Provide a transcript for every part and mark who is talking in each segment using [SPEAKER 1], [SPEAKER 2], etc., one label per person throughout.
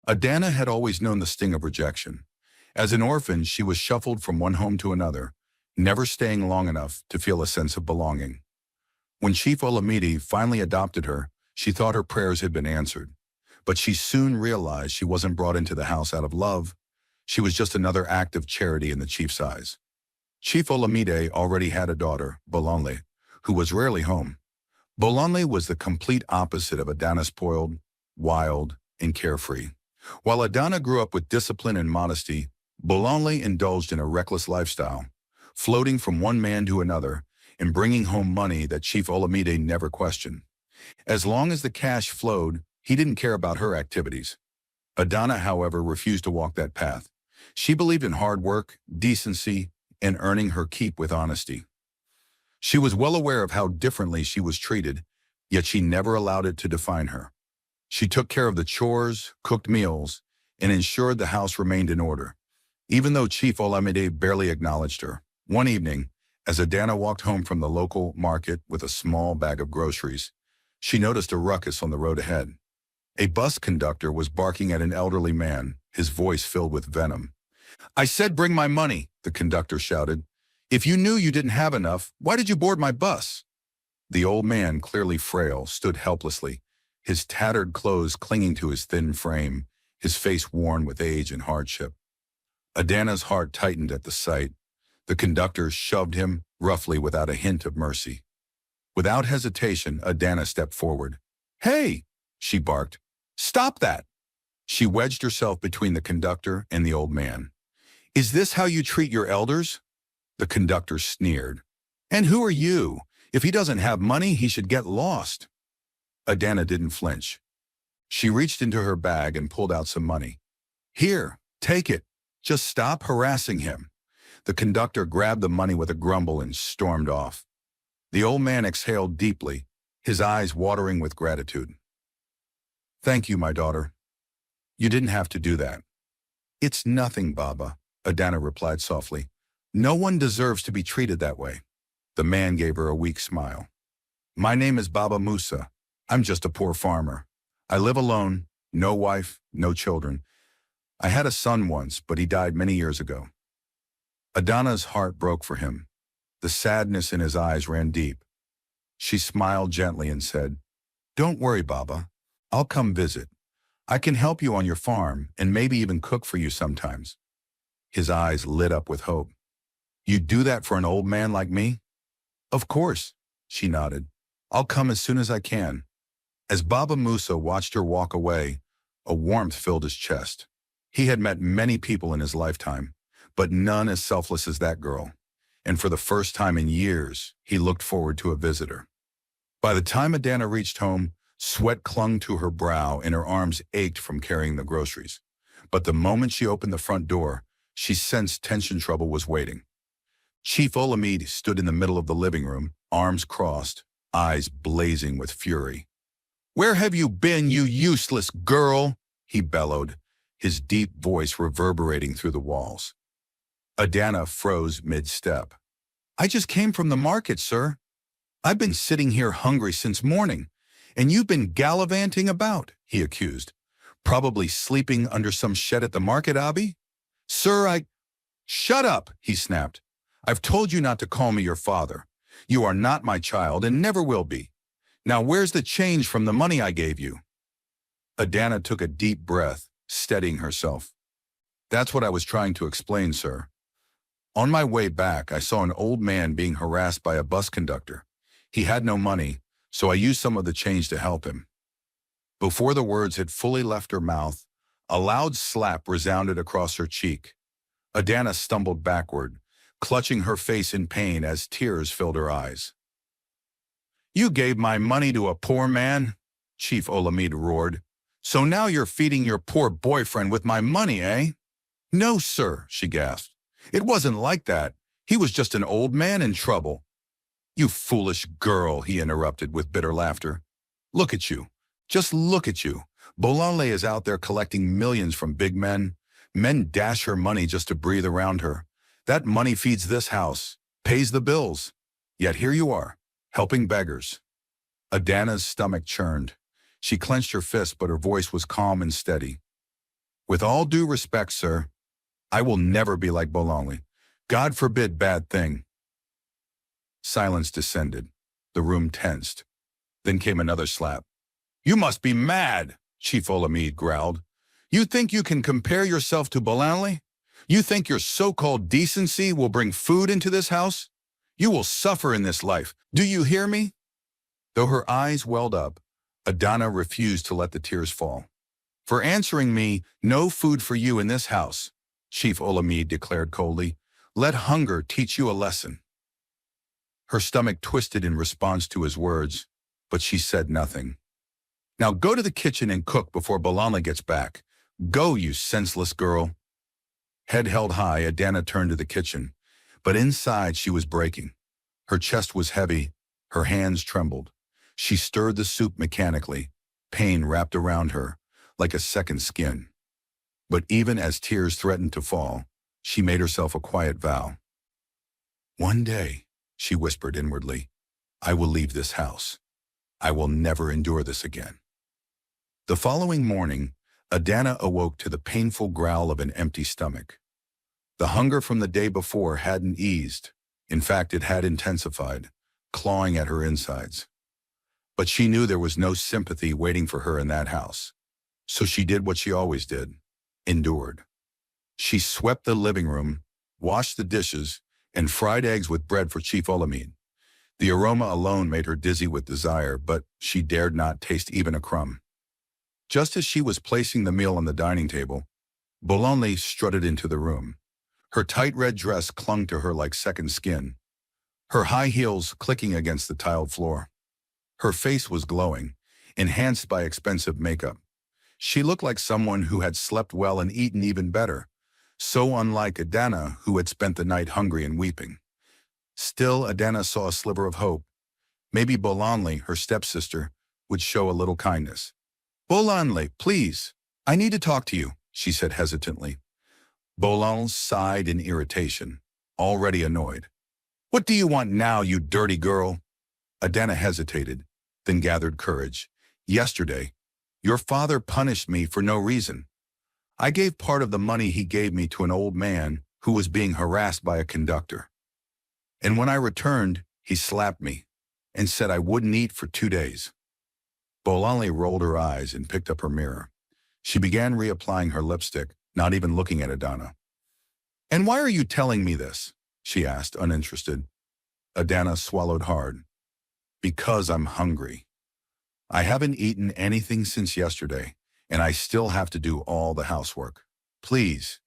[SPEAKER 1] Adana had always known the sting of rejection. As an orphan, she was shuffled from one home to another, never staying long enough to feel a sense of belonging. When Chief Olamide finally adopted her, she thought her prayers had been answered. But she soon realized she wasn't brought into the house out of love. She was just another act of charity in the chief's eyes. Chief Olamide already had a daughter, Bolonle, who was rarely home. Bolonle was the complete opposite of Adana, spoiled, wild, and carefree. While Adana grew up with discipline and modesty, Bolonle indulged in a reckless lifestyle, floating from one man to another and bringing home money that Chief Olamide never questioned. As long as the cash flowed, he didn't care about her activities. Adana, however, refused to walk that path. She believed in hard work, decency, and earning her keep with honesty. She was well aware of how differently she was treated, yet she never allowed it to define her. She took care of the chores, cooked meals, and ensured the house remained in order, even though Chief Olamide barely acknowledged her. One evening, as Adana walked home from the local market with a small bag of groceries, she noticed a ruckus on the road ahead. A bus conductor was barking at an elderly man, his voice filled with venom. "I said bring my money," the conductor shouted. "If you knew you didn't have enough, why did you board my bus?" The old man, clearly frail, stood helplessly, his tattered clothes clinging to his thin frame, his face worn with age and hardship. Adana's heart tightened at the sight. The conductor shoved him roughly without a hint of mercy. Without hesitation, Adana stepped forward. "Hey!" she barked. "Stop that!" She wedged herself between the conductor and the old man. "Is this how you treat your elders?" The conductor sneered. "And who are you? If he doesn't have money, he should get lost." Adana didn't flinch. She reached into her bag and pulled out some money. "Here, take it. Just stop harassing him." The conductor grabbed the money with a grumble and stormed off. The old man exhaled deeply, his eyes watering with gratitude. "Thank you, my daughter. You didn't have to do that." "It's nothing, Baba," Adana replied softly. "No one deserves to be treated that way." The man gave her a weak smile. "My name is Baba Musa. I'm just a poor farmer. I live alone, no wife, no children. I had a son once, but he died many years ago." Adana's heart broke for him. The sadness in his eyes ran deep. She smiled gently and said, "Don't worry, Baba. I'll come visit. I can help you on your farm and maybe even cook for you sometimes." His eyes lit up with hope. "You'd do that for an old man like me?" "Of course," she nodded. "I'll come as soon as I can." As Baba Musa watched her walk away, a warmth filled his chest. He had met many people in his lifetime, but none as selfless as that girl. And for the first time in years, he looked forward to a visitor. By the time Adana reached home, sweat clung to her brow and her arms ached from carrying the groceries. But the moment she opened the front door, she sensed tension trouble was waiting. Chief Olamide stood in the middle of the living room, arms crossed, eyes blazing with fury. "Where have you been, you useless girl?" he bellowed, his deep voice reverberating through the walls. Adana froze mid-step. "I just came from the market, sir. I've been sitting here hungry since morning, and you've been gallivanting about," he accused. "Probably sleeping under some shed at the market, Abi?" "Sir, Shut up," he snapped. "I've told you not to call me your father. You are not my child and never will be. Now where's the change from the money I gave you?" Adana took a deep breath, steadying herself. "That's what I was trying to explain, sir. On my way back, I saw an old man being harassed by a bus conductor. He had no money, so I used some of the change to help him." Before the words had fully left her mouth, a loud slap resounded across her cheek. Adana stumbled backward, clutching her face in pain as tears filled her eyes. "You gave my money to a poor man?" Chief Olamide roared. "So now you're feeding your poor boyfriend with my money, eh?" "No, sir," she gasped. "It wasn't like that. He was just an old man in trouble." "You foolish girl," he interrupted with bitter laughter. "Look at you. Just look at you. Bolonle is out there collecting millions from big men. Men dash her money just to breathe around her. That money feeds this house, pays the bills. Yet here you are, helping beggars." Adana's stomach churned. She clenched her fist, but her voice was calm and steady. With all due respect, sir, I will never be like Bolonli. God forbid bad thing. Silence descended. The room tensed. Then came another slap. You must be mad, Chief Olamide growled. You think you can compare yourself to Bolonli? You think your so-called decency will bring food into this house? You will suffer in this life. Do you hear me? Though her eyes welled up, Adana refused to let the tears fall. For answering me, no food for you in this house, Chief Olamide declared coldly. Let hunger teach you a lesson. Her stomach twisted in response to his words, but she said nothing. Now go to the kitchen and cook before Bolonli gets back. Go, you senseless girl. Head held high, Adana turned to the kitchen, but inside she was breaking. Her chest was heavy, her hands trembled. She stirred the soup mechanically, pain wrapped around her, like a second skin. But even as tears threatened to fall, she made herself a quiet vow. One day, she whispered inwardly, I will leave this house. I will never endure this again. The following morning, Adana awoke to the painful growl of an empty stomach. The hunger from the day before hadn't eased. In fact, it had intensified, clawing at her insides. But she knew there was no sympathy waiting for her in that house. So she did what she always did, endured. She swept the living room, washed the dishes, and fried eggs with bread for Chief Olamide. The aroma alone made her dizzy with desire, but she dared not taste even a crumb. Just as she was placing the meal on the dining table, Bolonli strutted into the room. Her tight red dress clung to her like second skin, her high heels clicking against the tiled floor. Her face was glowing, enhanced by expensive makeup. She looked like someone who had slept well and eaten even better, so unlike Adana, who had spent the night hungry and weeping. Still, Adana saw a sliver of hope. Maybe Bolonli, her stepsister, would show a little kindness. Bolonli, please, I need to talk to you, she said hesitantly. Bolonli sighed in irritation, already annoyed. What do you want now, you dirty girl? Adana hesitated, then gathered courage. Yesterday, your father punished me for no reason. I gave part of the money he gave me to an old man who was being harassed by a conductor. And when I returned, he slapped me and said I wouldn't eat for 2 days. Bolonli rolled her eyes and picked up her mirror. She began reapplying her lipstick, not even looking at Adana. And why are you telling me this? She asked, uninterested. Adana swallowed hard. Because I'm hungry. I haven't eaten anything since yesterday, and I still have to do all the housework. Please.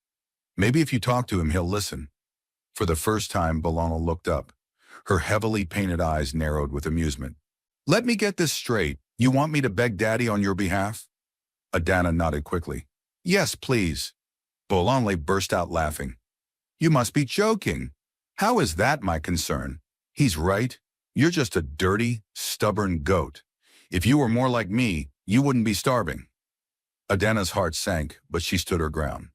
[SPEAKER 1] Maybe if you talk to him, he'll listen. For the first time, Bolonli looked up. Her heavily painted eyes narrowed with amusement. Let me get this straight. You want me to beg Daddy on your behalf? Adana nodded quickly. Yes, please. Bolonli burst out laughing. You must be joking. How is that my concern? He's right. You're just a dirty, stubborn goat. If you were more like me, you wouldn't be starving. Adana's heart sank, but she stood her ground.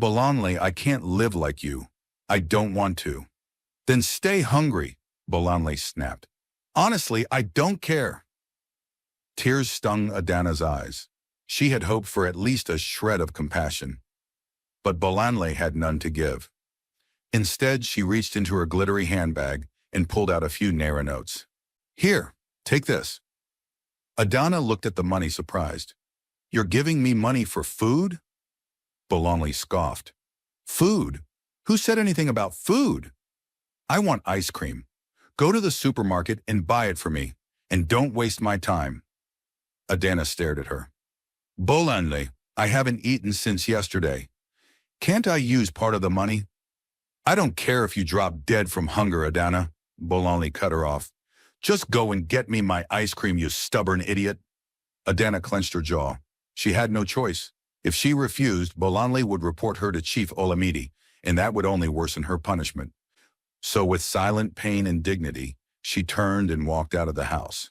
[SPEAKER 1] Bolonli, I can't live like you. I don't want to. Then stay hungry, Bolonli snapped. Honestly, I don't care. Tears stung Adana's eyes. She had hoped for at least a shred of compassion. But Bolonli had none to give. Instead, she reached into her glittery handbag and pulled out a few naira notes. Here, take this. Adana looked at the money surprised. You're giving me money for food? Bolonli scoffed. Food? Who said anything about food? I want ice cream. Go to the supermarket and buy it for me, and don't waste my time. Adana stared at her. Bolonli, I haven't eaten since yesterday. Can't I use part of the money? I don't care if you drop dead from hunger, Adana. Bolonli cut her off. Just go and get me my ice cream, you stubborn idiot. Adana clenched her jaw. She had no choice. If she refused, Bolonli would report her to Chief Olamide, and that would only worsen her punishment. So with silent pain and dignity, she turned and walked out of the house.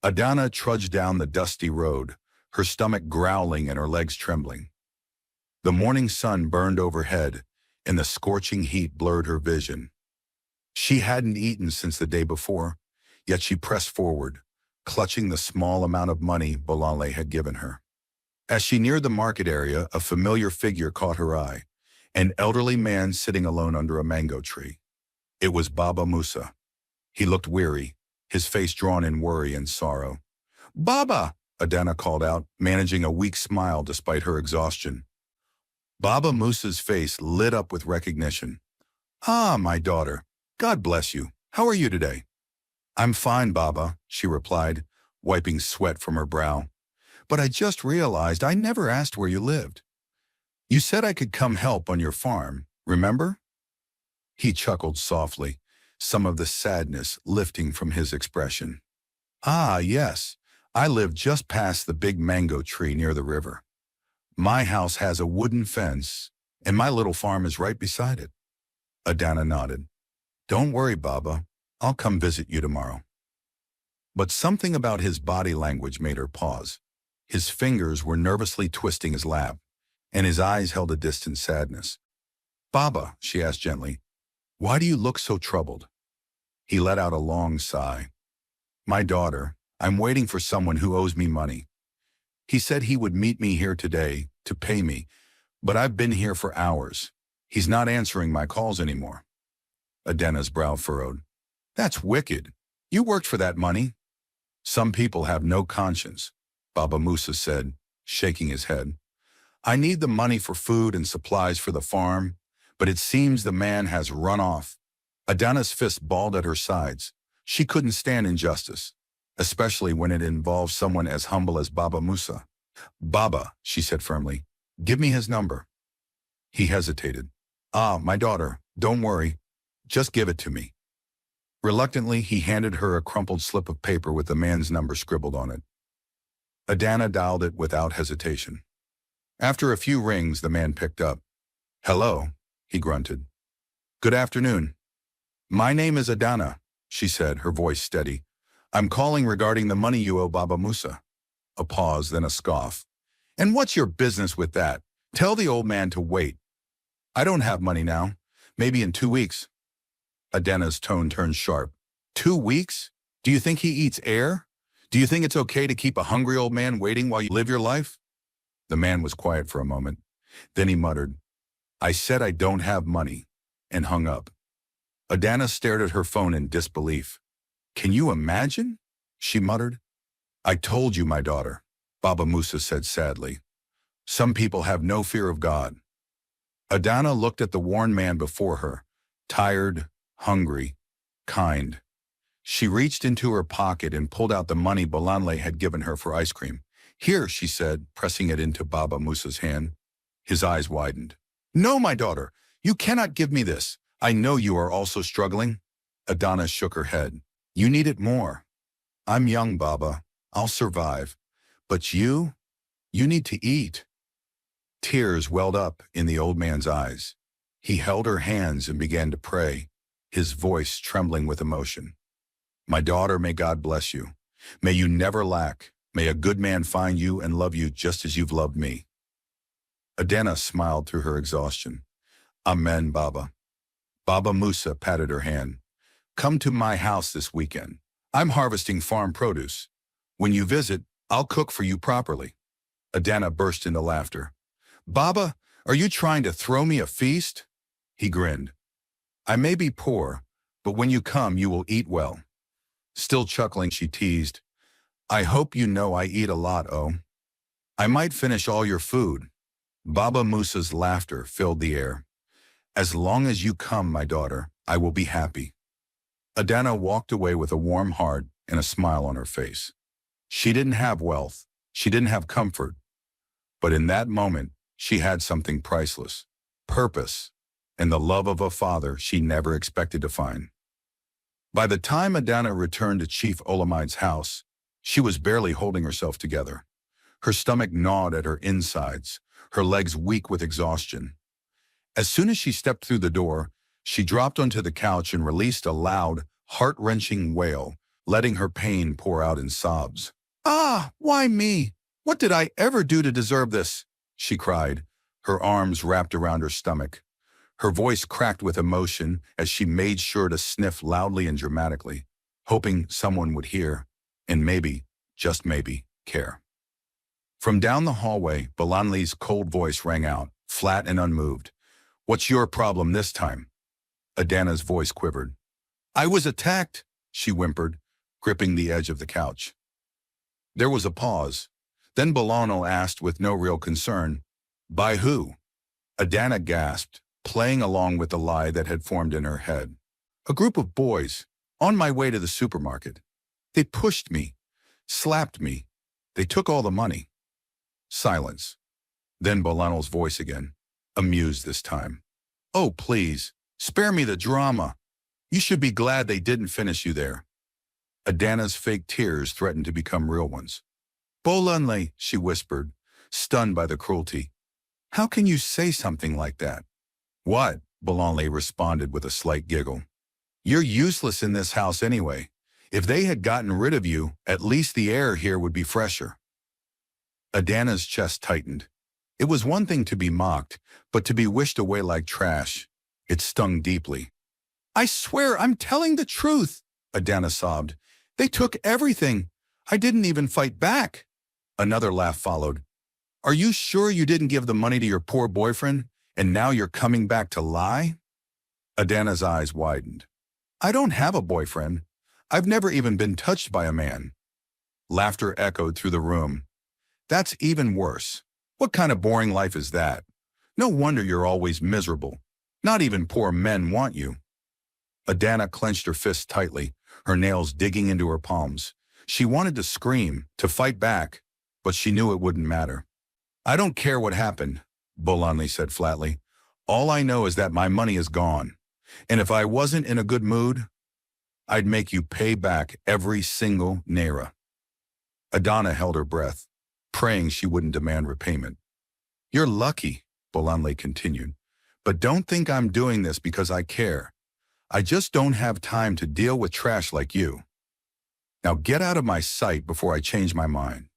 [SPEAKER 1] Adana trudged down the dusty road, her stomach growling and her legs trembling. The morning sun burned overhead, and the scorching heat blurred her vision. She hadn't eaten since the day before, yet she pressed forward, clutching the small amount of money Bolonli had given her. As she neared the market area, a familiar figure caught her eye, an elderly man sitting alone under a mango tree. It was Baba Musa. He looked weary, his face drawn in worry and sorrow. "Baba!" Adana called out, managing a weak smile despite her exhaustion. Baba Musa's face lit up with recognition. "Ah, my daughter. God bless you. How are you today?" "I'm fine, Baba," she replied, wiping sweat from her brow. "But I just realized I never asked where you lived. You said I could come help on your farm, remember?" He chuckled softly, some of the sadness lifting from his expression. "Ah, yes. I live just past the big mango tree near the river. My house has a wooden fence, and my little farm is right beside it." Adana nodded. "Don't worry, Baba. I'll come visit you tomorrow." But something about his body language made her pause. His fingers were nervously twisting his lap, and his eyes held a distant sadness. "Baba," she asked gently, "why do you look so troubled?" He let out a long sigh. "My daughter, I'm waiting for someone who owes me money. He said he would meet me here today to pay me, but I've been here for hours. He's not answering my calls anymore." Adana's brow furrowed. "That's wicked. You worked for that money." "Some people have no conscience," Baba Musa said, shaking his head. "I need the money for food and supplies for the farm, but it seems the man has run off." Adana's fist balled at her sides. She couldn't stand injustice, especially when it involved someone as humble as Baba Musa. "Baba," she said firmly, "give me his number." He hesitated. "Ah, my daughter, don't worry. Just give it to me." Reluctantly, he handed her a crumpled slip of paper with the man's number scribbled on it. Adana dialed it without hesitation. After a few rings, the man picked up. "Hello," he grunted. "Good afternoon. My name is Adana," she said, her voice steady. "I'm calling regarding the money you owe Baba Musa." A pause, then a scoff. "And what's your business with that? Tell the old man to wait. I don't have money now. Maybe in 2 weeks." Adana's tone turned sharp. 2 weeks? Do you think he eats air? Do you think it's okay to keep a hungry old man waiting while you live your life? The man was quiet for a moment. Then he muttered, "I said I don't have money," and hung up. Adana stared at her phone in disbelief. "Can you imagine?" she muttered. "I told you, my daughter," Baba Musa said sadly. "Some people have no fear of God." Adana looked at the worn man before her, tired, hungry, kind. She reached into her pocket and pulled out the money Bolanle had given her for ice cream. "Here," she said, pressing it into Baba Musa's hand. His eyes widened. "No, my daughter, you cannot give me this. I know you are also struggling." Adana shook her head. "You need it more. I'm young, Baba. I'll survive. But you need to eat." Tears welled up in the old man's eyes. He held her hands and began to pray, his voice trembling with emotion. "My daughter, may God bless you. May you never lack. May a good man find you and love you just as you've loved me." Adana smiled through her exhaustion. "Amen, Baba." Baba Musa patted her hand. "Come to my house this weekend. I'm harvesting farm produce. When you visit, I'll cook for you properly." Adana burst into laughter. "Baba, are you trying to throw me a feast?" He grinned. "I may be poor, but when you come, you will eat well." Still chuckling, she teased, "I hope you know I eat a lot, oh. I might finish all your food." Baba Musa's laughter filled the air. "As long as you come, my daughter, I will be happy." Adana walked away with a warm heart and a smile on her face. She didn't have wealth, she didn't have comfort, but in that moment, she had something priceless, purpose, and the love of a father she never expected to find. By the time Adana returned to Chief Olamide's house, she was barely holding herself together. Her stomach gnawed at her insides, her legs weak with exhaustion. As soon as she stepped through the door, she dropped onto the couch and released a loud, heart-wrenching wail, letting her pain pour out in sobs. "Ah, why me? What did I ever do to deserve this?" she cried, her arms wrapped around her stomach. Her voice cracked with emotion as she made sure to sniff loudly and dramatically, hoping someone would hear and maybe, just maybe, care. From down the hallway, Bolanli's cold voice rang out, flat and unmoved. What's your problem this time? Adana's voice quivered. I was attacked, she whimpered, gripping the edge of the couch. There was a pause. Then Bolano asked with no real concern, by who? Adana gasped, playing along with the lie that had formed in her head. A group of boys, on my way to the supermarket. They pushed me, slapped me. They took all the money. Silence. Then Bolano's voice again, amused this time. Oh, please, spare me the drama. You should be glad they didn't finish you there. Adana's fake tears threatened to become real ones. Bolanle, she whispered, stunned by the cruelty. How can you say something like that? What? Bolanle responded with a slight giggle. You're useless in this house anyway. If they had gotten rid of you, at least the air here would be fresher. Adana's chest tightened. It was one thing to be mocked, but to be wished away like trash. It stung deeply. I swear I'm telling the truth, Adana sobbed. They took everything. I didn't even fight back. Another laugh followed. Are you sure you didn't give the money to your poor boyfriend, and now you're coming back to lie? Adana's eyes widened. I don't have a boyfriend. I've never even been touched by a man. Laughter echoed through the room. That's even worse. What kind of boring life is that? No wonder you're always miserable. Not even poor men want you. Adana clenched her fists tightly, her nails digging into her palms. She wanted to scream, to fight back, but she knew it wouldn't matter. I don't care what happened, Bolanli said flatly. All I know is that my money is gone. And if I wasn't in a good mood, I'd make you pay back every single naira. Adana held her breath, praying she wouldn't demand repayment. You're lucky, Bolanli continued, but don't think I'm doing this because I care. I just don't have time to deal with trash like you. Now get out of my sight before I change my mind.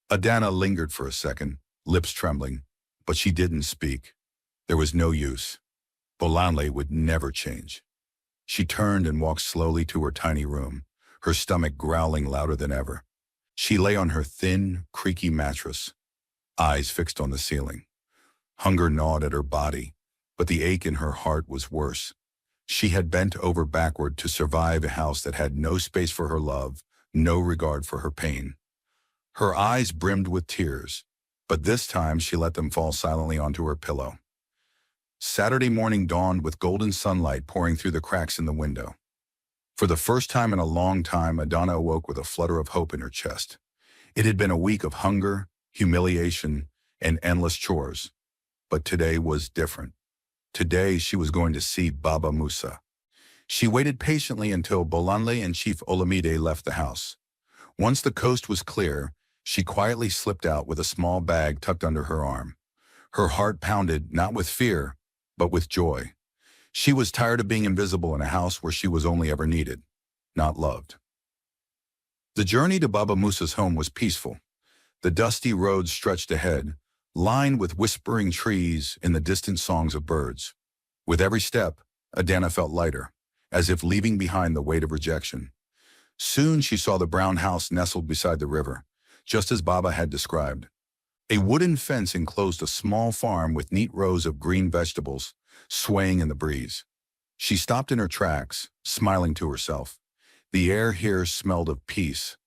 [SPEAKER 1] Adana lingered for a second, lips trembling, but she didn't speak. There was no use. Bolanle would never change. She turned and walked slowly to her tiny room, her stomach growling louder than ever. She lay on her thin, creaky mattress, eyes fixed on the ceiling. Hunger gnawed at her body, but the ache in her heart was worse. She had bent over backward to survive a house that had no space for her love, no regard for her pain. Her eyes brimmed with tears, but this time she let them fall silently onto her pillow. Saturday morning dawned with golden sunlight pouring through the cracks in the window. For the first time in a long time, Adana awoke with a flutter of hope in her chest. It had been a week of hunger, humiliation, and endless chores. But today was different. Today she was going to see Baba Musa. She waited patiently until Bolanle and Chief Olamide left the house. Once the coast was clear, she quietly slipped out with a small bag tucked under her arm. Her heart pounded not with fear, but with joy. She was tired of being invisible in a house where she was only ever needed, not loved. The journey to Baba Musa's home was peaceful. The dusty road stretched ahead, lined with whispering trees and the distant songs of birds. With every step, Adana felt lighter, as if leaving behind the weight of rejection. Soon she saw the brown house nestled beside the river, just as Baba had described. A wooden fence enclosed a small farm with neat rows of green vegetables, swaying in the breeze. She stopped in her tracks, smiling to herself. The air here smelled of peace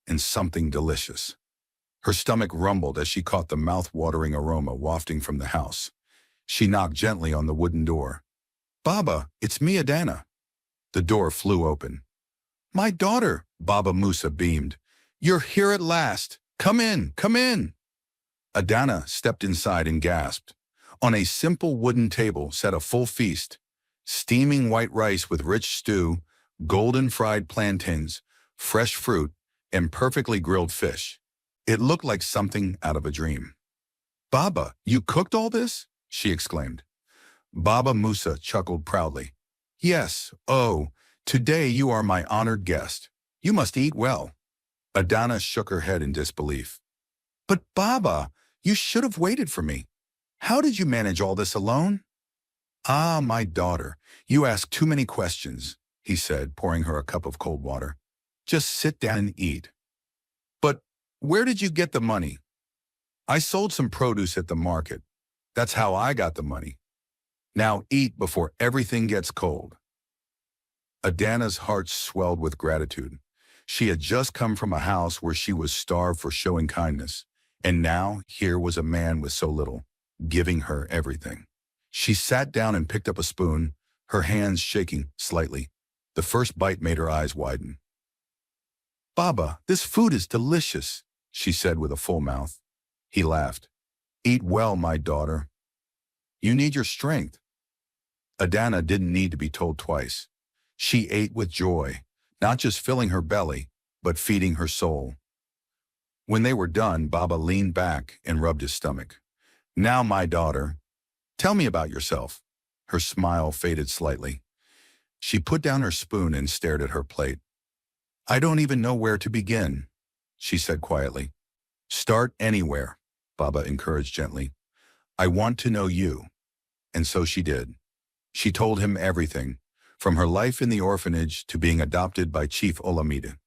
[SPEAKER 1] and something delicious. Her stomach rumbled as she caught the mouth-watering aroma wafting from the house. She knocked gently on the wooden door. Baba, it's me, Adana. The door flew open. My daughter, Baba Musa beamed. You're here at last. Come in, come in. Adana stepped inside and gasped. On a simple wooden table sat a full feast. Steaming white rice with rich stew, golden fried plantains, fresh fruit, and perfectly grilled fish. It looked like something out of a dream. Baba, you cooked all this? She exclaimed. Baba Musa chuckled proudly. Yes, oh, today you are my honored guest. You must eat well. Adana shook her head in disbelief. But Baba, you should have waited for me. How did you manage all this alone? Ah, my daughter, you ask too many questions, he said, pouring her a cup of cold water. Just sit down and eat. But Where did you get the money? I sold some produce at the market. That's how I got the money. Now eat before everything gets cold. Adana's heart swelled with gratitude. She had just come from a house where she was starved for showing kindness, and now here was a man with so little, giving her everything. She sat down and picked up a spoon, her hands shaking slightly. The first bite made her eyes widen. "Baba, this food is delicious," she said with a full mouth. He laughed. "Eat well, my daughter. You need your strength." Adana didn't need to be told twice. She ate with joy, not just filling her belly, but feeding her soul. When they were done, Baba leaned back and rubbed his stomach. "Now, my daughter, tell me about yourself." Her smile faded slightly. She put down her spoon and stared at her plate. "I don't even know where to begin," she said quietly. "Start anywhere," Baba encouraged gently. "I want to know you." And so she did. She told him everything, from her life in the orphanage to being adopted by Chief Olamide.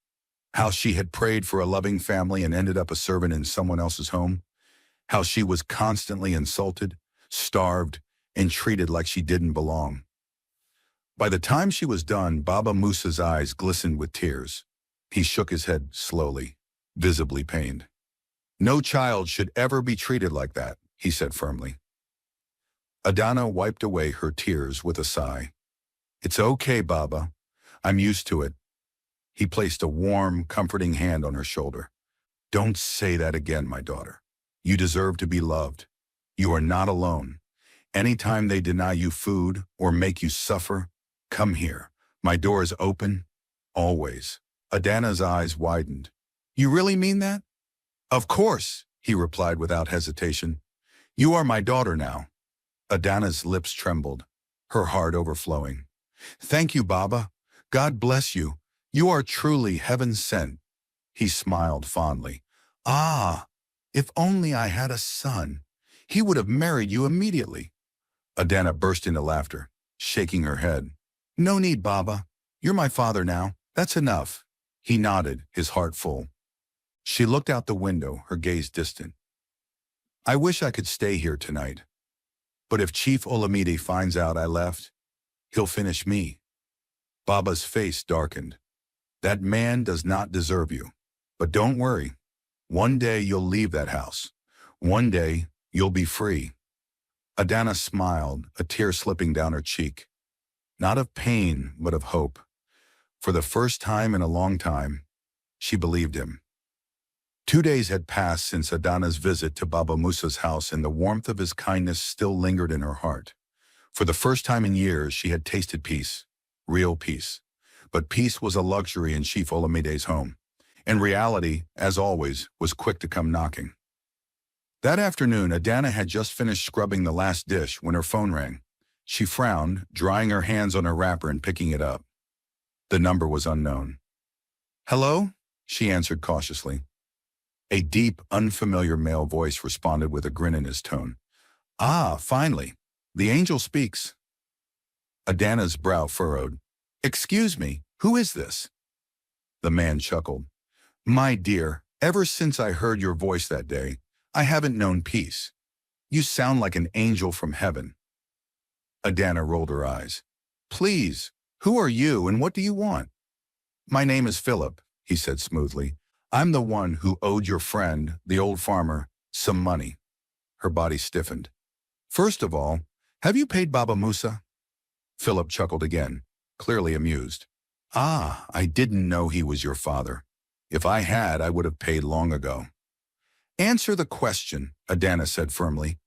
[SPEAKER 1] How she had prayed for a loving family and ended up a servant in someone else's home. How she was constantly insulted, starved, and treated like she didn't belong. By the time she was done, Baba Musa's eyes glistened with tears. He shook his head slowly, visibly pained. "No child should ever be treated like that," he said firmly. Adana wiped away her tears with a sigh. "It's okay, Baba. I'm used to it." He placed a warm, comforting hand on her shoulder. "Don't say that again, my daughter. You deserve to be loved. You are not alone. Anytime they deny you food or make you suffer, come here. My door is open, always." Adana's eyes widened. "You really mean that?" "Of course," he replied without hesitation. "You are my daughter now." Adana's lips trembled, her heart overflowing. "Thank you, Baba. God bless you. You are truly heaven sent." He smiled fondly. "Ah, if only I had a son. He would have married you immediately." Adana burst into laughter, shaking her head. "No need, Baba. You're my father now. That's enough." He nodded, his heart full. She looked out the window, her gaze distant. "I wish I could stay here tonight. But if Chief Olamide finds out I left, he'll finish me." Baba's face darkened. "That man does not deserve you. But don't worry. One day you'll leave that house. One day you'll be free." Adana smiled, a tear slipping down her cheek. Not of pain, but of hope. For the first time in a long time, she believed him. 2 days had passed since Adana's visit to Baba Musa's house, and the warmth of his kindness still lingered in her heart. For the first time in years, she had tasted peace, real peace. But peace was a luxury in Chief Olamide's home, and reality, as always, was quick to come knocking. That afternoon, Adana had just finished scrubbing the last dish when her phone rang. She frowned, drying her hands on her wrapper and picking it up. The number was unknown. "Hello?" she answered cautiously. A deep, unfamiliar male voice responded with a grin in his tone. "Ah, finally. The angel speaks." Adana's brow furrowed. "Excuse me, who is this?" The man chuckled. "My dear, ever since I heard your voice that day, I haven't known peace. You sound like an angel from heaven." Adana rolled her eyes. "Please, who are you and what do you want?" "My name is Philip," he said smoothly. "I'm the one who owed your friend, the old farmer, some money." Her body stiffened. "First of all, have you paid Baba Musa?" Philip chuckled again, clearly amused. "Ah, I didn't know he was your father. If I had, I would have paid long ago." "Answer the question," Adana said firmly.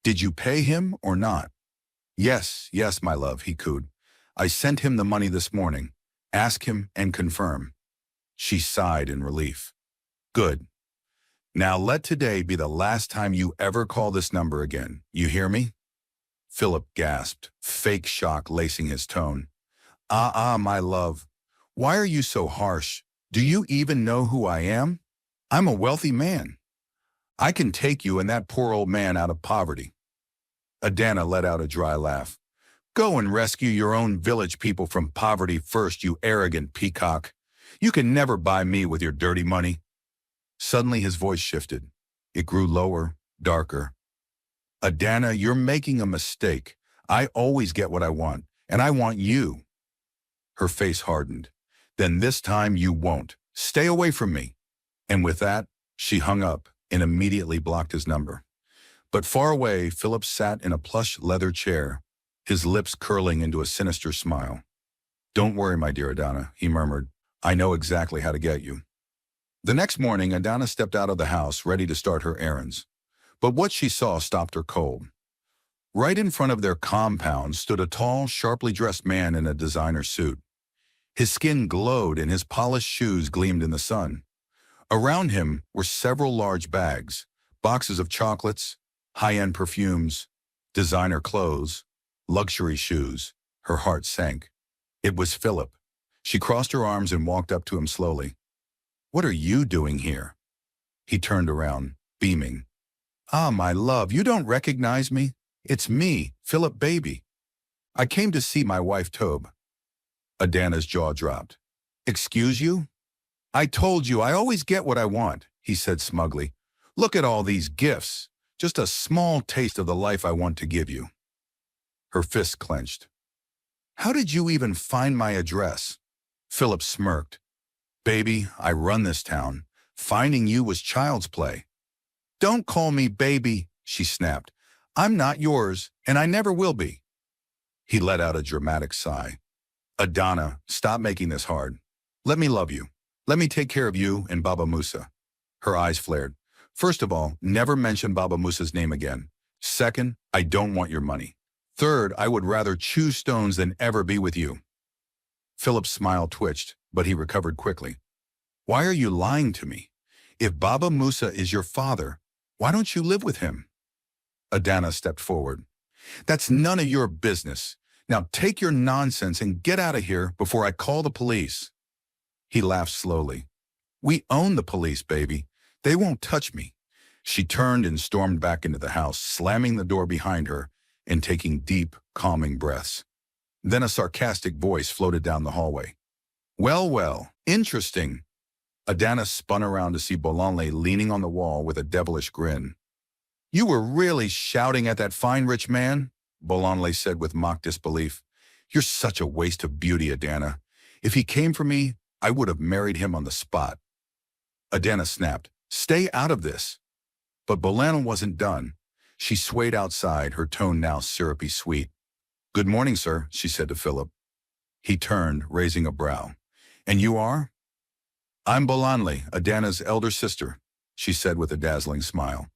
[SPEAKER 1] "Did you pay him or not?" Yes, my love," he cooed. "I sent him the money this morning. Ask him and confirm." She sighed in relief. "Good. Now let today be the last time you ever call this number again. You hear me?" Philip gasped, fake shock lacing his tone. My love. Why are you so harsh? Do you even know who I am? I'm a wealthy man. I can take you and that poor old man out of poverty." Adana let out a dry laugh. "Go and rescue your own village people from poverty first, you arrogant peacock. You can never buy me with your dirty money." Suddenly his voice shifted. It grew lower, darker. Adana, you're making a mistake. I always get what I want, and I want you. Her face hardened. Then this time you won't. Stay away from me. And with that, she hung up and immediately blocked his number. But far away, Philip sat in a plush leather chair, his lips curling into a sinister smile. Don't worry, my dear Adana, he murmured. I know exactly how to get you. The next morning, Adana stepped out of the house, ready to start her errands. But what she saw stopped her cold. Right in front of their compound stood a tall, sharply dressed man in a designer suit. His skin glowed and his polished shoes gleamed in the sun. Around him were several large bags, boxes of chocolates, high-end perfumes, designer clothes, luxury shoes. Her heart sank. It was Philip. She crossed her arms and walked up to him slowly. What are you doing here? He turned around, beaming. Ah, my love, you don't recognize me? It's me, Philip baby. I came to see my wife Tobe. Adana's jaw dropped. Excuse you? I told you I always get what I want, he said smugly. Look at all these gifts. Just a small taste of the life I want to give you. Her fists clenched. How did you even find my address? Philip smirked. Baby, I run this town. Finding you was child's play. Don't call me baby, she snapped. I'm not yours, and I never will be. He let out a dramatic sigh. Adana, stop making this hard. Let me love you. Let me take care of you and Baba Musa. Her eyes flared. First of all, never mention Baba Musa's name again. Second, I don't want your money. Third, I would rather chew stones than ever be with you. Philip's smile twitched, but he recovered quickly. Why are you lying to me? If Baba Musa is your father, why don't you live with him? Adana stepped forward. That's none of your business. Now take your nonsense and get out of here before I call the police. He laughed slowly. We own the police, baby. They won't touch me. She turned and stormed back into the house, slamming the door behind her and taking deep, calming breaths. Then a sarcastic voice floated down the hallway. Well, well, interesting. Adana spun around to see Bolanle leaning on the wall with a devilish grin. You were really shouting at that fine rich man? Bolanle said with mock disbelief. You're such a waste of beauty, Adana. If he came for me, I would have married him on the spot. Adana snapped. Stay out of this. But Bolanle wasn't done. She swayed outside, her tone now syrupy sweet. Good morning, sir, she said to Philip. He turned, raising a brow. And you are? I'm Bolanle, Adana's elder sister, she said with a dazzling smile.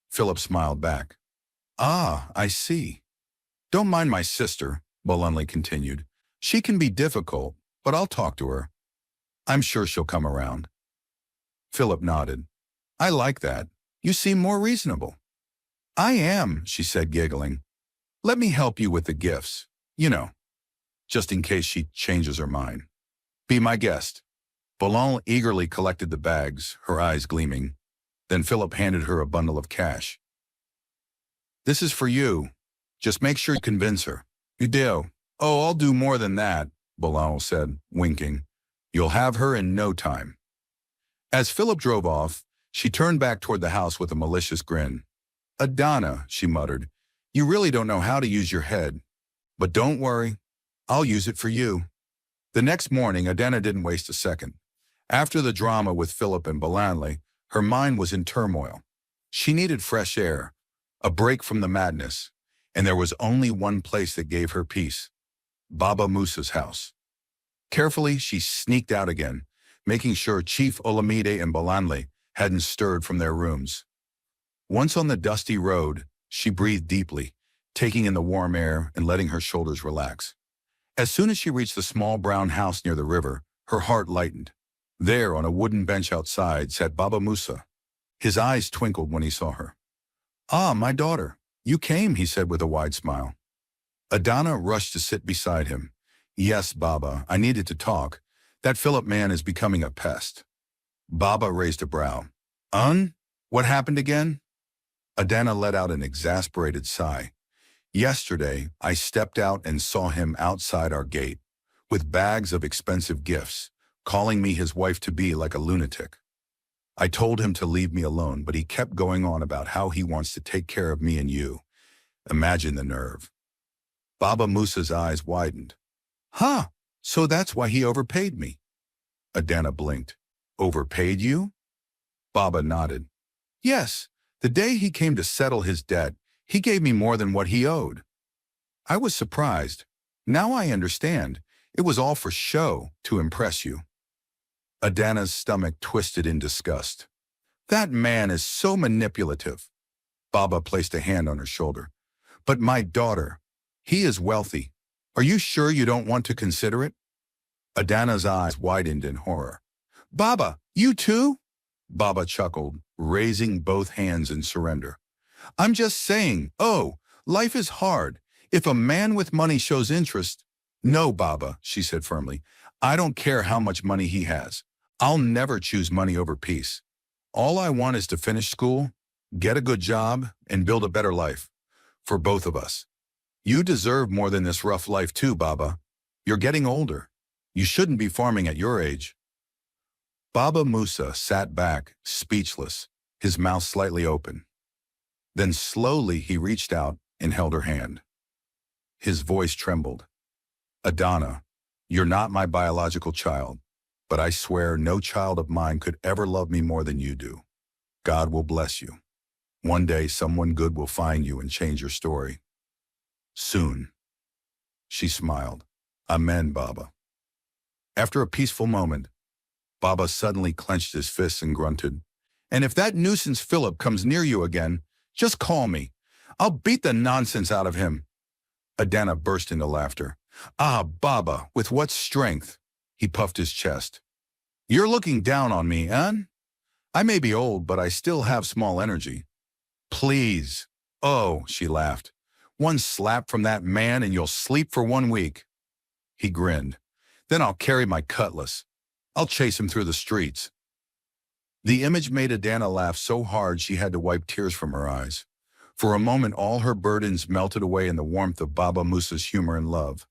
[SPEAKER 1] Philip smiled back. Ah, I see. Don't mind my sister, Bolanle continued. She can be difficult, but I'll talk to her. I'm sure she'll come around. Philip nodded. I like that. You seem more reasonable. I am, she said, giggling. Let me help you with the gifts. You know, just in case she changes her mind. Be my guest. Bolanle eagerly collected the bags, her eyes gleaming. Then Philip handed her a bundle of cash. This is for you. Just make sure you convince her. You do. Oh, I'll do more than that, Bolanle said, winking. You'll have her in no time. As Philip drove off, she turned back toward the house with a malicious grin. Adana, she muttered, you really don't know how to use your head. But don't worry, I'll use it for you. The next morning, Adana didn't waste a second. After the drama with Philip and Bolanle, her mind was in turmoil. She needed fresh air, a break from the madness, and there was only one place that gave her peace: Baba Musa's house. Carefully, she sneaked out again, making sure Chief Olamide and Bolanle hadn't stirred from their rooms. Once on the dusty road, she breathed deeply, taking in the warm air and letting her shoulders relax. As soon as she reached the small brown house near the river, her heart lightened. There, on a wooden bench outside, sat Baba Musa. His eyes twinkled when he saw her. Ah, my daughter, you came, he said with a wide smile. Adana rushed to sit beside him. Yes, Baba, I needed to talk. That Philip man is becoming a pest. Baba raised a brow. What happened again? Adana let out an exasperated sigh. Yesterday, I stepped out and saw him outside our gate, with bags of expensive gifts, calling me his wife-to-be like a lunatic. I told him to leave me alone, but he kept going on about how he wants to take care of me and you. Imagine the nerve. Baba Musa's eyes widened. Huh, so that's why he overpaid me. Adana blinked. Overpaid you? Baba nodded. Yes, the day he came to settle his debt, he gave me more than what he owed. I was surprised. Now I understand. It was all for show, to impress you. Adana's stomach twisted in disgust. That man is so manipulative. Baba placed a hand on her shoulder. But my daughter, he is wealthy. Are you sure you don't want to consider it? Adana's eyes widened in horror. Baba, you too? Baba chuckled, raising both hands in surrender. I'm just saying, oh, life is hard. If a man with money shows interest— No, Baba, she said firmly. I don't care how much money he has. I'll never choose money over peace. All I want is to finish school, get a good job, and build a better life. For both of us. You deserve more than this rough life too, Baba. You're getting older. You shouldn't be farming at your age. Baba Musa sat back, speechless, his mouth slightly open. Then slowly he reached out and held her hand. His voice trembled. Adana, you're not my biological child, but I swear no child of mine could ever love me more than you do. God will bless you. One day someone good will find you and change your story. Soon. She smiled. Amen, Baba. After a peaceful moment, Baba suddenly clenched his fists and grunted. And if that nuisance Philip comes near you again, just call me. I'll beat the nonsense out of him. Adana burst into laughter. Ah, Baba, with what strength? He puffed his chest. You're looking down on me, eh? I may be old, but I still have small energy. Please. Oh, she laughed. One slap from that man and you'll sleep for 1 week. He grinned. Then I'll carry my cutlass. I'll chase him through the streets. The image made Adana laugh so hard she had to wipe tears from her eyes. For a moment, all her burdens melted away in the warmth of Baba Musa's humor and love.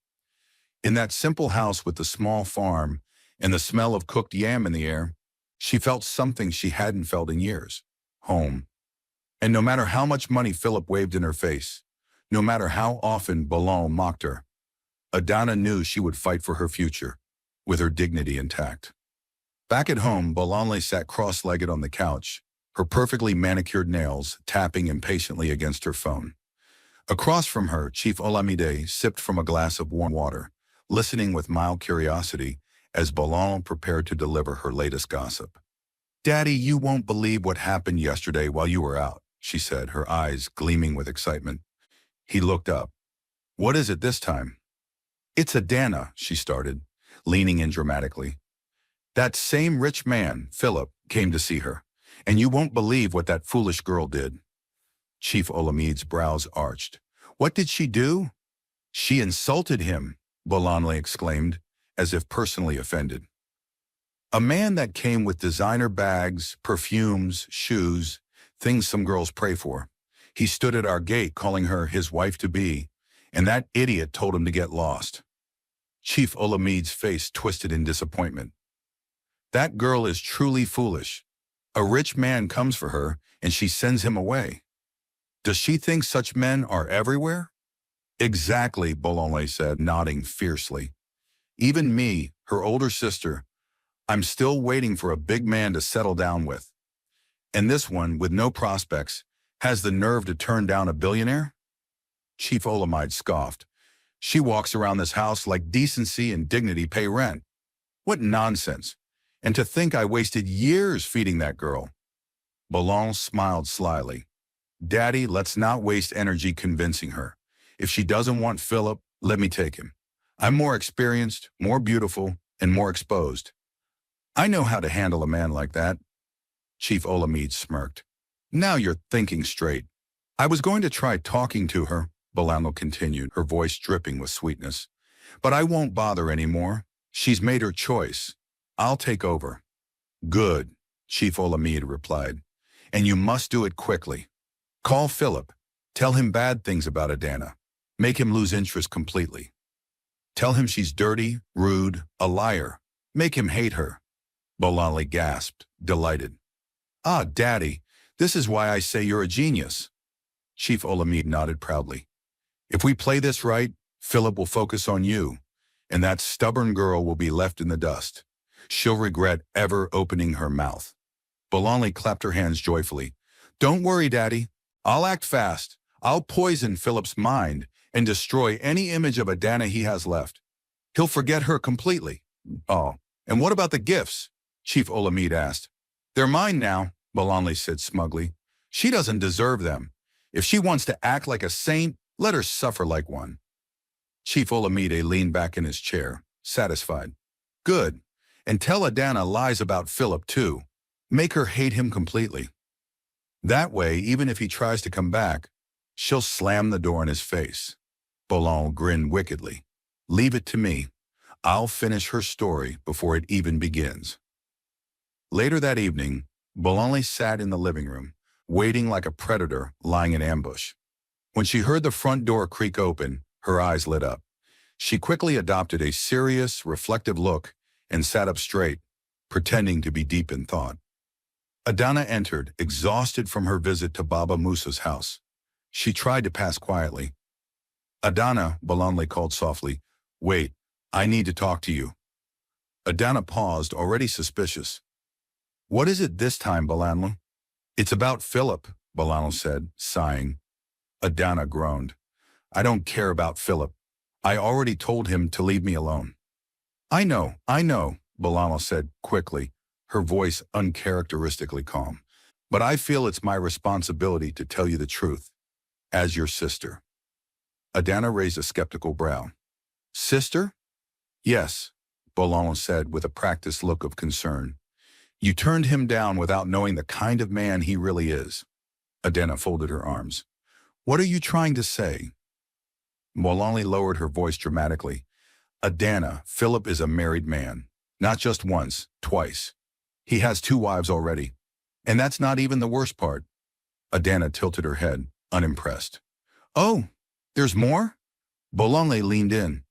[SPEAKER 1] In that simple house with the small farm and the smell of cooked yam in the air, she felt something she hadn't felt in years. Home. And no matter how much money Philip waved in her face, no matter how often Ballon mocked her, Adana knew she would fight for her future, with her dignity intact. Back at home, Ballon sat cross-legged on the couch, her perfectly manicured nails tapping impatiently against her phone. Across from her, Chief Olamide sipped from a glass of warm water, listening with mild curiosity as Ballon prepared to deliver her latest gossip. Daddy, you won't believe what happened yesterday while you were out, she said, her eyes gleaming with excitement. He looked up. What is it this time? It's Adana, she started, leaning in dramatically. That same rich man, Philip, came to see her, and you won't believe what that foolish girl did. Chief Olamide's brows arched. What did she do? She insulted him, Bolanle exclaimed, as if personally offended. A man that came with designer bags, perfumes, shoes, things some girls pray for. He stood at our gate calling her his wife-to-be, and that idiot told him to get lost. Chief Olamide's face twisted in disappointment. That girl is truly foolish. A rich man comes for her, and she sends him away. Does she think such men are everywhere? Exactly, Bolanle said, nodding fiercely. Even me, her older sister, I'm still waiting for a big man to settle down with. And this one, with no prospects, has the nerve to turn down a billionaire? Chief Olamide scoffed. She walks around this house like decency and dignity pay rent. What nonsense. And to think I wasted years feeding that girl. Ballon smiled slyly. Daddy, let's not waste energy convincing her. If she doesn't want Philip, let me take him. I'm more experienced, more beautiful, and more exposed. I know how to handle a man like that. Chief Olamide smirked. Now you're thinking straight. I was going to try talking to her, Bolano continued, her voice dripping with sweetness. But I won't bother anymore. She's made her choice. I'll take over. Good, Chief Olamide replied. And you must do it quickly. Call Philip. Tell him bad things about Adana. Make him lose interest completely. Tell him she's dirty, rude, a liar. Make him hate her. Bolale gasped, delighted. Ah, Daddy, this is why I say you're a genius. Chief Olamide nodded proudly. If we play this right, Philip will focus on you, and that stubborn girl will be left in the dust. She'll regret ever opening her mouth. Bolanli clapped her hands joyfully. Don't worry, Daddy. I'll act fast. I'll poison Philip's mind and destroy any image of Adana he has left. He'll forget her completely. Oh, and what about the gifts? Chief Olamide asked. They're mine now, Bolanli said smugly. She doesn't deserve them. If she wants to act like a saint, let her suffer like one. Chief Olamide leaned back in his chair, satisfied. Good. And tell Adana lies about Philip, too. Make her hate him completely. That way, even if he tries to come back, she'll slam the door in his face. Bolan grinned wickedly. Leave it to me. I'll finish her story before it even begins. Later that evening, Bolanli sat in the living room, waiting like a predator lying in ambush. When she heard the front door creak open, her eyes lit up. She quickly adopted a serious, reflective look and sat up straight, pretending to be deep in thought. Adana entered, exhausted from her visit to Baba Musa's house. She tried to pass quietly. Adana, Bolanli called softly. Wait, I need to talk to you. Adana paused, already suspicious. What is it this time, Bolanli? It's about Philip, Bolanli said, sighing. Adana groaned. I don't care about Philip. I already told him to leave me alone. I know, Bolanli said quickly, her voice uncharacteristically calm. But I feel it's my responsibility to tell you the truth, as your sister. Adana raised a skeptical brow. Sister? Yes, Bolanli said with a practiced look of concern. You turned him down without knowing the kind of man he really is. Adana folded her arms. What are you trying to say? Bolanli lowered her voice dramatically. Adana, Philip is a married man. Not just once, twice. He has 2 wives already. And that's not even the worst part. Adana tilted her head, unimpressed. Oh, there's more? Bolanli leaned in.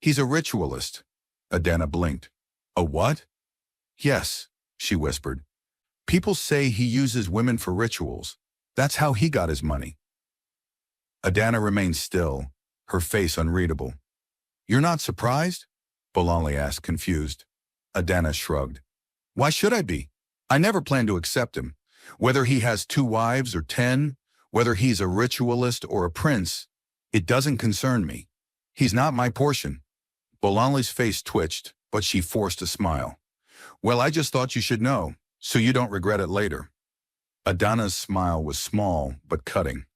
[SPEAKER 1] He's a ritualist. Adana blinked. A what? Yes, she whispered. People say he uses women for rituals. That's how he got his money. Adana remained still, her face unreadable. You're not surprised? Bolanli asked, confused. Adana shrugged. Why should I be? I never planned to accept him. Whether he has 2 wives or 10, whether he's a ritualist or a prince, it doesn't concern me. He's not my portion. Bolanli's face twitched, but she forced a smile. Well, I just thought you should know, so you don't regret it later. Adana's smile was small, but cutting.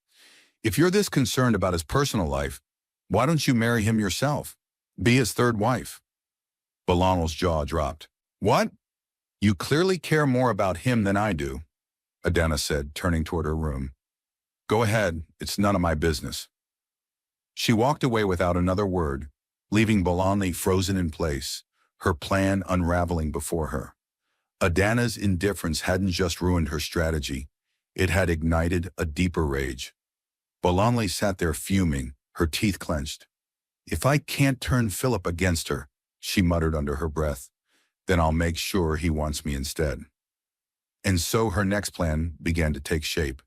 [SPEAKER 1] If you're this concerned about his personal life, why don't you marry him yourself? Be his 3rd wife. Bolanli's jaw dropped. What? You clearly care more about him than I do, Adana said, turning toward her room. Go ahead, it's none of my business. She walked away without another word, leaving Bolanli frozen in place, her plan unraveling before her. Adana's indifference hadn't just ruined her strategy, it had ignited a deeper rage. Bolanli sat there fuming, her teeth clenched. If I can't turn Philip against her, she muttered under her breath, then I'll make sure he wants me instead. And so her next plan began to take shape.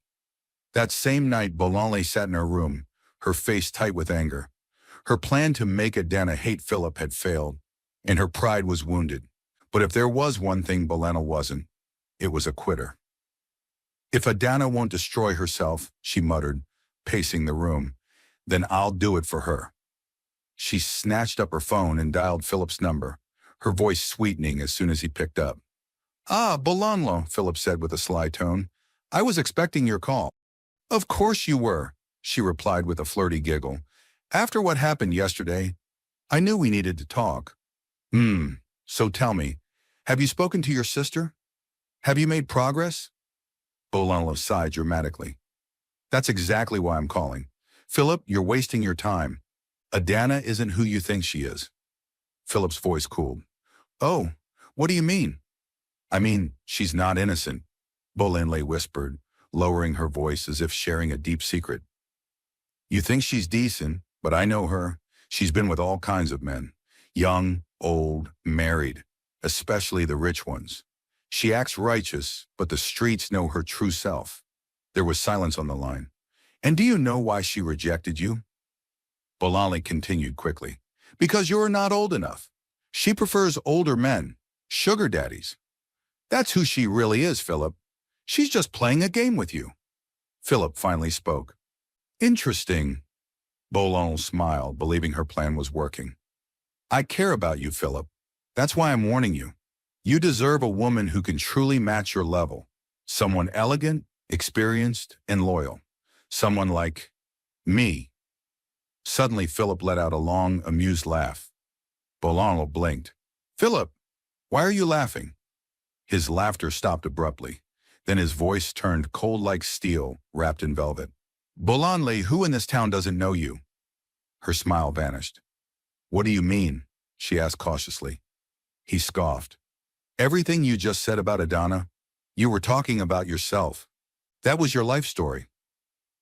[SPEAKER 1] That same night, Bolanli sat in her room, her face tight with anger. Her plan to make Adana hate Philip had failed, and her pride was wounded. But if there was one thing Bolanli wasn't, it was a quitter. If Adana won't destroy herself, she muttered, pacing the room, then I'll do it for her. She snatched up her phone and dialed Philip's number, her voice sweetening as soon as he picked up. Ah, Bolanli, Philip said with a sly tone. I was expecting your call. Of course you were, she replied with a flirty giggle. After what happened yesterday, I knew we needed to talk. So tell me, have you spoken to your sister? Have you made progress? Bolanli sighed dramatically. That's exactly why I'm calling. Philip, you're wasting your time. Adana isn't who you think she is. Philip's voice cooled. Oh, what do you mean? I mean, she's not innocent, Bolanli whispered, lowering her voice as if sharing a deep secret. You think she's decent, but I know her. She's been with all kinds of men. Young, old, married, especially the rich ones. She acts righteous, but the streets know her true self. There was silence on the line. And do you know why she rejected you? Bolali continued quickly. Because you're not old enough. She prefers older men, sugar daddies. That's who she really is, Philip. She's just playing a game with you. Philip finally spoke. Interesting. Bolon smiled, believing her plan was working. I care about you, Philip. That's why I'm warning you. You deserve a woman who can truly match your level. Someone elegant, experienced, and loyal. Someone like me. Suddenly, Philip let out a long, amused laugh. Bolon blinked. Philip, why are you laughing? His laughter stopped abruptly. Then his voice turned cold like steel, wrapped in velvet. Bolanle, who in this town doesn't know you? Her smile vanished. What do you mean? She asked cautiously. He scoffed. Everything you just said about Adana, you were talking about yourself. That was your life story.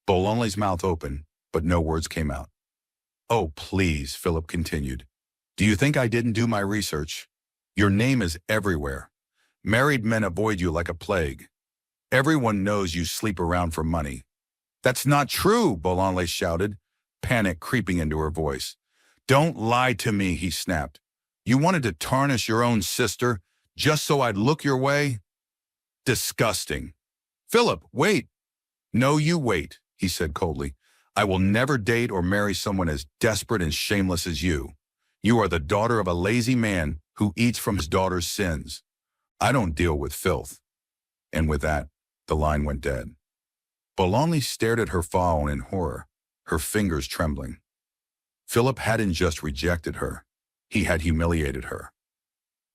[SPEAKER 1] Bolanle's mouth opened, but no words came out. Oh, please, Philip continued. Do you think I didn't do my research? Your name is everywhere. Married men avoid you like a plague. Everyone knows you sleep around for money. That's not true, Bolanle shouted, panic creeping into her voice. Don't lie to me, he snapped. You wanted to tarnish your own sister just so I'd look your way? Disgusting. Philip, wait. No, you wait, he said coldly. I will never date or marry someone as desperate and shameless as you. You are the daughter of a lazy man who eats from his daughter's sins. I don't deal with filth. And with that, the line went dead. Bologna stared at her phone in horror, her fingers trembling. Philip hadn't just rejected her, he had humiliated her.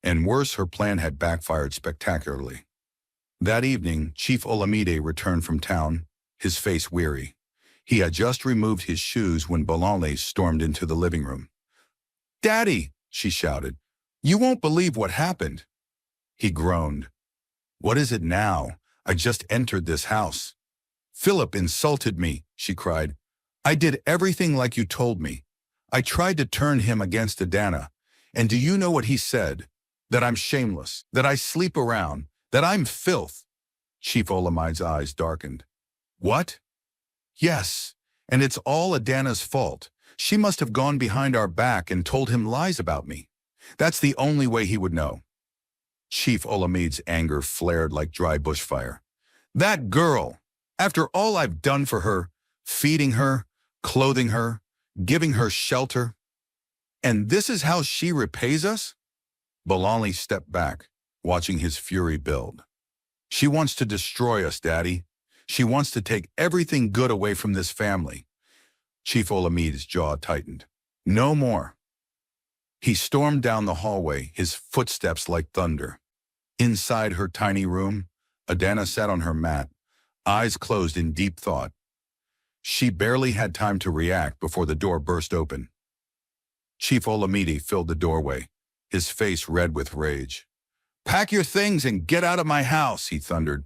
[SPEAKER 1] And worse, her plan had backfired spectacularly. That evening, Chief Olamide returned from town, his face weary. He had just removed his shoes when Bologna stormed into the living room. Daddy, she shouted, you won't believe what happened. He groaned. What is it now? I just entered this house. Philip insulted me, she cried. I did everything like you told me. I tried to turn him against Adana. And do you know what he said? That I'm shameless, that I sleep around, that I'm filth. Chief Olamide's eyes darkened. What? Yes, and it's all Adana's fault. She must have gone behind our back and told him lies about me. That's the only way he would know. Chief Olamide's anger flared like dry bushfire. That girl! After all I've done for her, feeding her, clothing her, giving her shelter, and this is how she repays us? Bologna stepped back, watching his fury build. She wants to destroy us, Daddy. She wants to take everything good away from this family. Chief Olamide's jaw tightened. No more. He stormed down the hallway, his footsteps like thunder. Inside her tiny room, Adana sat on her mat, eyes closed in deep thought. She barely had time to react before the door burst open. Chief Olamide filled the doorway, his face red with rage. Pack your things and get out of my house, he thundered.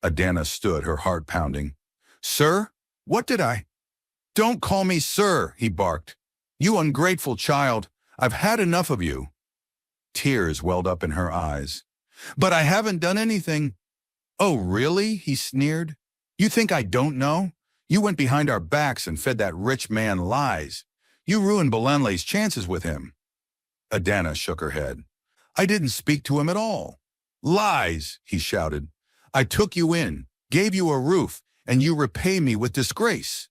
[SPEAKER 1] Adana stood, her heart pounding. Sir, what did I? Don't call me sir, he barked. You ungrateful child, I've had enough of you. Tears welled up in her eyes. But I haven't done anything. Oh, really? He sneered. You think I don't know? You went behind our backs and fed that rich man lies. You ruined Bolanle's chances with him. Adana shook her head. I didn't speak to him at all. Lies, he shouted. I took you in, gave you a roof, and you repay me with disgrace.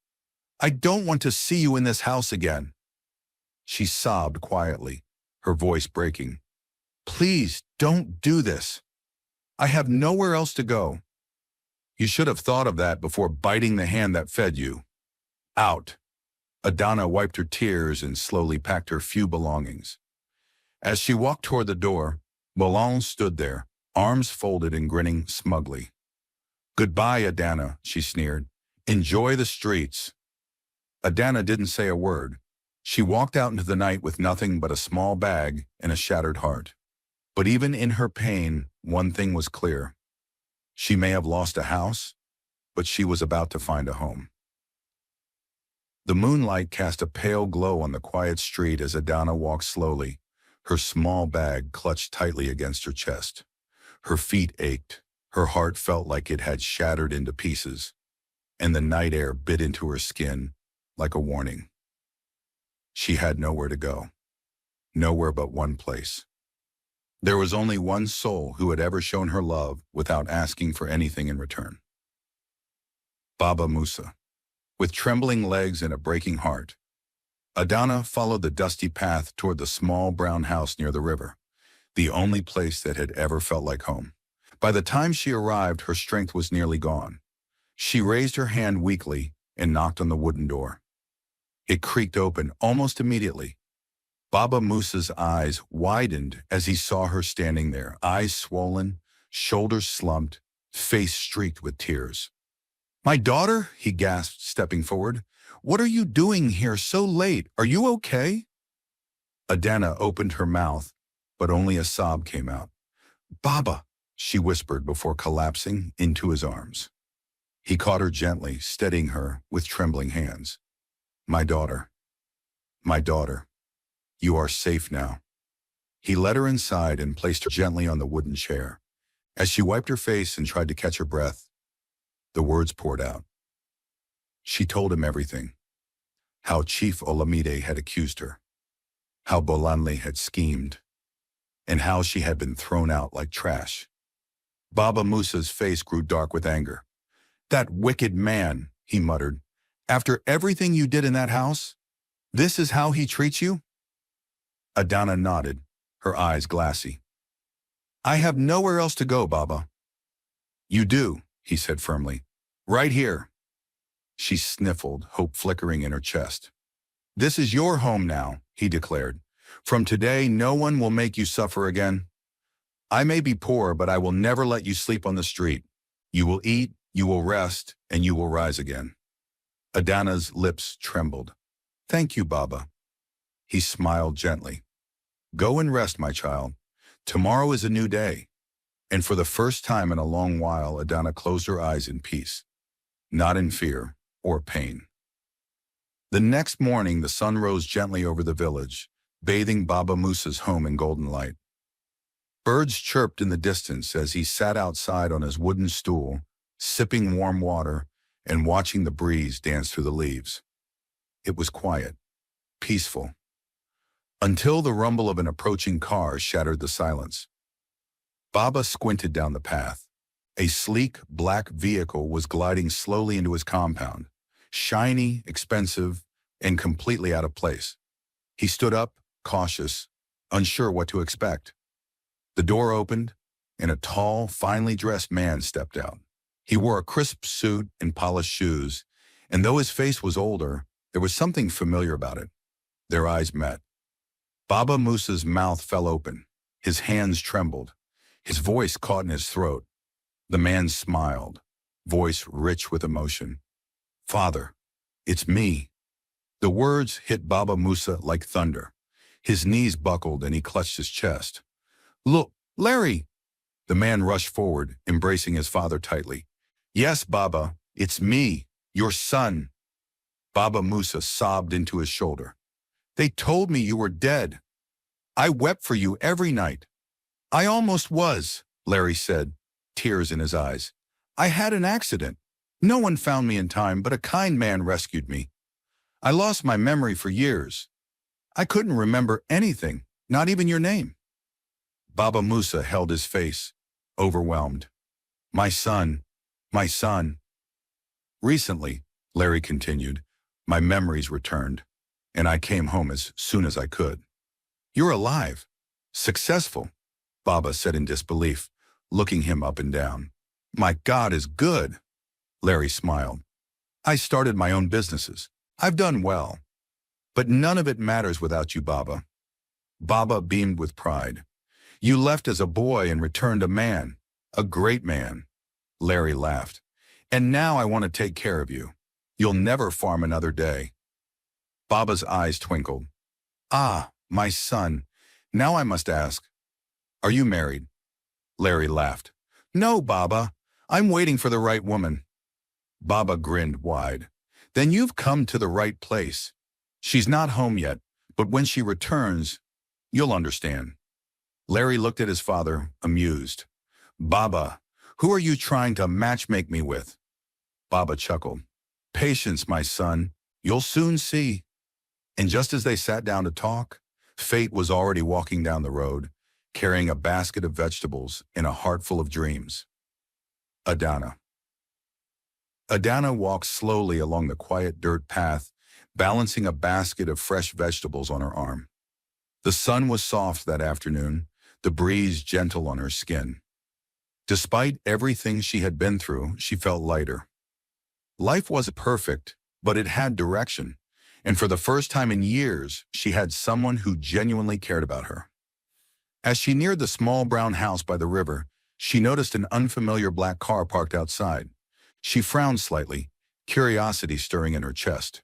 [SPEAKER 1] I don't want to see you in this house again. She sobbed quietly, her voice breaking. Please don't do this. I have nowhere else to go. You should have thought of that before biting the hand that fed you. Out. Adana wiped her tears and slowly packed her few belongings. As she walked toward the door, Bolan stood there, arms folded and grinning smugly. Goodbye, Adana, she sneered. Enjoy the streets. Adana didn't say a word. She walked out into the night with nothing but a small bag and a shattered heart. But even in her pain, one thing was clear. She may have lost a house, but she was about to find a home. The moonlight cast a pale glow on the quiet street as Adana walked slowly, her small bag clutched tightly against her chest. Her feet ached. Her heart felt like it had shattered into pieces, and the night air bit into her skin like a warning. She had nowhere to go, nowhere but one place. There was only one soul who had ever shown her love without asking for anything in return. Baba Musa. With trembling legs and a breaking heart, Adana followed the dusty path toward the small brown house near the river, the only place that had ever felt like home. By the time she arrived, her strength was nearly gone. She raised her hand weakly and knocked on the wooden door. It creaked open almost immediately. Baba Musa's eyes widened as he saw her standing there, eyes swollen, shoulders slumped, face streaked with tears. "My daughter?" he gasped, stepping forward. "What are you doing here so late? Are you okay?" Adana opened her mouth, but only a sob came out. "Baba," she whispered before collapsing into his arms. He caught her gently, steadying her with trembling hands. My daughter, you are safe now." He led her inside and placed her gently on the wooden chair. As she wiped her face and tried to catch her breath, the words poured out. She told him everything. How Chief Olamide had accused her, how Bolanle had schemed, and how she had been thrown out like trash. Baba Musa's face grew dark with anger. "That wicked man," he muttered. "After everything you did in that house, this is how he treats you?" Adana nodded, her eyes glassy. "I have nowhere else to go, Baba." "You do," he said firmly. "Right here." She sniffled, hope flickering in her chest. "This is your home now," he declared. "From today, no one will make you suffer again. I may be poor, but I will never let you sleep on the street. You will eat, you will rest, and you will rise again." Adana's lips trembled. "Thank you, Baba." He smiled gently. "Go and rest, my child. Tomorrow is a new day." And for the first time in a long while, Adana closed her eyes in peace, not in fear or pain. The next morning, the sun rose gently over the village, bathing Baba Musa's home in golden light. Birds chirped in the distance as he sat outside on his wooden stool, sipping warm water and watching the breeze dance through the leaves. It was quiet, peaceful, until the rumble of an approaching car shattered the silence. Baba squinted down the path. A sleek, black vehicle was gliding slowly into his compound, shiny, expensive, and completely out of place. He stood up, cautious, unsure what to expect. The door opened, and a tall, finely dressed man stepped out. He wore a crisp suit and polished shoes, and though his face was older, there was something familiar about it. Their eyes met. Baba Musa's mouth fell open. His hands trembled. His voice caught in his throat. The man smiled, voice rich with emotion. "Father, it's me." The words hit Baba Musa like thunder. His knees buckled and he clutched his chest. "Look, Larry!" The man rushed forward, embracing his father tightly. "Yes, Baba, it's me, your son." Baba Musa sobbed into his shoulder. "They told me you were dead. I wept for you every night." "I almost was," Larry said, tears in his eyes. "I had an accident. No one found me in time, but a kind man rescued me. I lost my memory for years. I couldn't remember anything, not even your name." Baba Musa held his face, overwhelmed. My son. Recently," Larry continued, "my memories returned, and I came home as soon as I could." "You're alive, successful," Baba said in disbelief, looking him up and down. "My God is good." Larry smiled. "I started my own businesses. I've done well. But none of it matters without you, Baba." Baba beamed with pride. "You left as a boy and returned a man, a great man." Larry laughed. "And now I want to take care of you. You'll never farm another day." Baba's eyes twinkled. "Ah, my son, now I must ask, are you married?" Larry laughed. "No, Baba, I'm waiting for the right woman." Baba grinned wide. "Then you've come to the right place. She's not home yet, but when she returns, you'll understand." Larry looked at his father, amused. Baba, who are you trying to matchmake me with? Baba chuckled. Patience, my son. You'll soon see. And just as they sat down to talk, Fate was already walking down the road, carrying a basket of vegetables and a heart full of dreams. Adana. Adana walked slowly along the quiet dirt path, balancing a basket of fresh vegetables on her arm. The sun was soft that afternoon, the breeze gentle on her skin. Despite everything she had been through, she felt lighter. Life wasn't perfect, but it had direction, and for the first time in years, she had someone who genuinely cared about her. As she neared the small brown house by the river, she noticed an unfamiliar black car parked outside. She frowned slightly, curiosity stirring in her chest.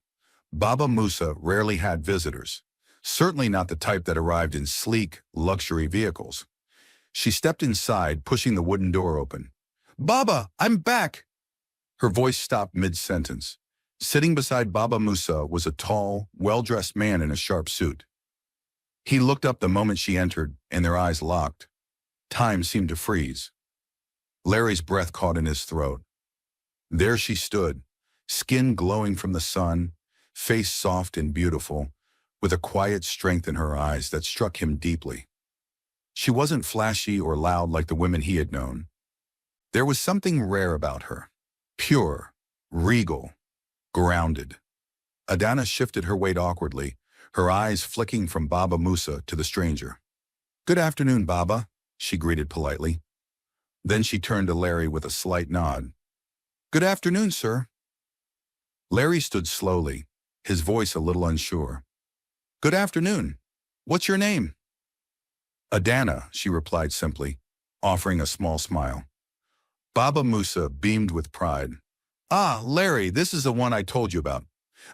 [SPEAKER 1] Baba Musa rarely had visitors, certainly not the type that arrived in sleek, luxury vehicles. She stepped inside, pushing the wooden door open. Baba, I'm back! Her voice stopped mid-sentence. Sitting beside Baba Musa was a tall, well-dressed man in a sharp suit. He looked up the moment she entered, and their eyes locked. Time seemed to freeze. Larry's breath caught in his throat. There she stood, skin glowing from the sun, face soft and beautiful, with a quiet strength in her eyes that struck him deeply. She wasn't flashy or loud like the women he had known. There was something rare about her. Pure, regal, grounded. Adana shifted her weight awkwardly, her eyes flicking from Baba Musa to the stranger. Good afternoon, Baba, she greeted politely. Then she turned to Larry with a slight nod. Good afternoon, sir. Larry stood slowly, his voice a little unsure. Good afternoon. What's your name? Adana, she replied simply, offering a small smile. Baba Musa beamed with pride. Ah, Larry, this is the one I told you about.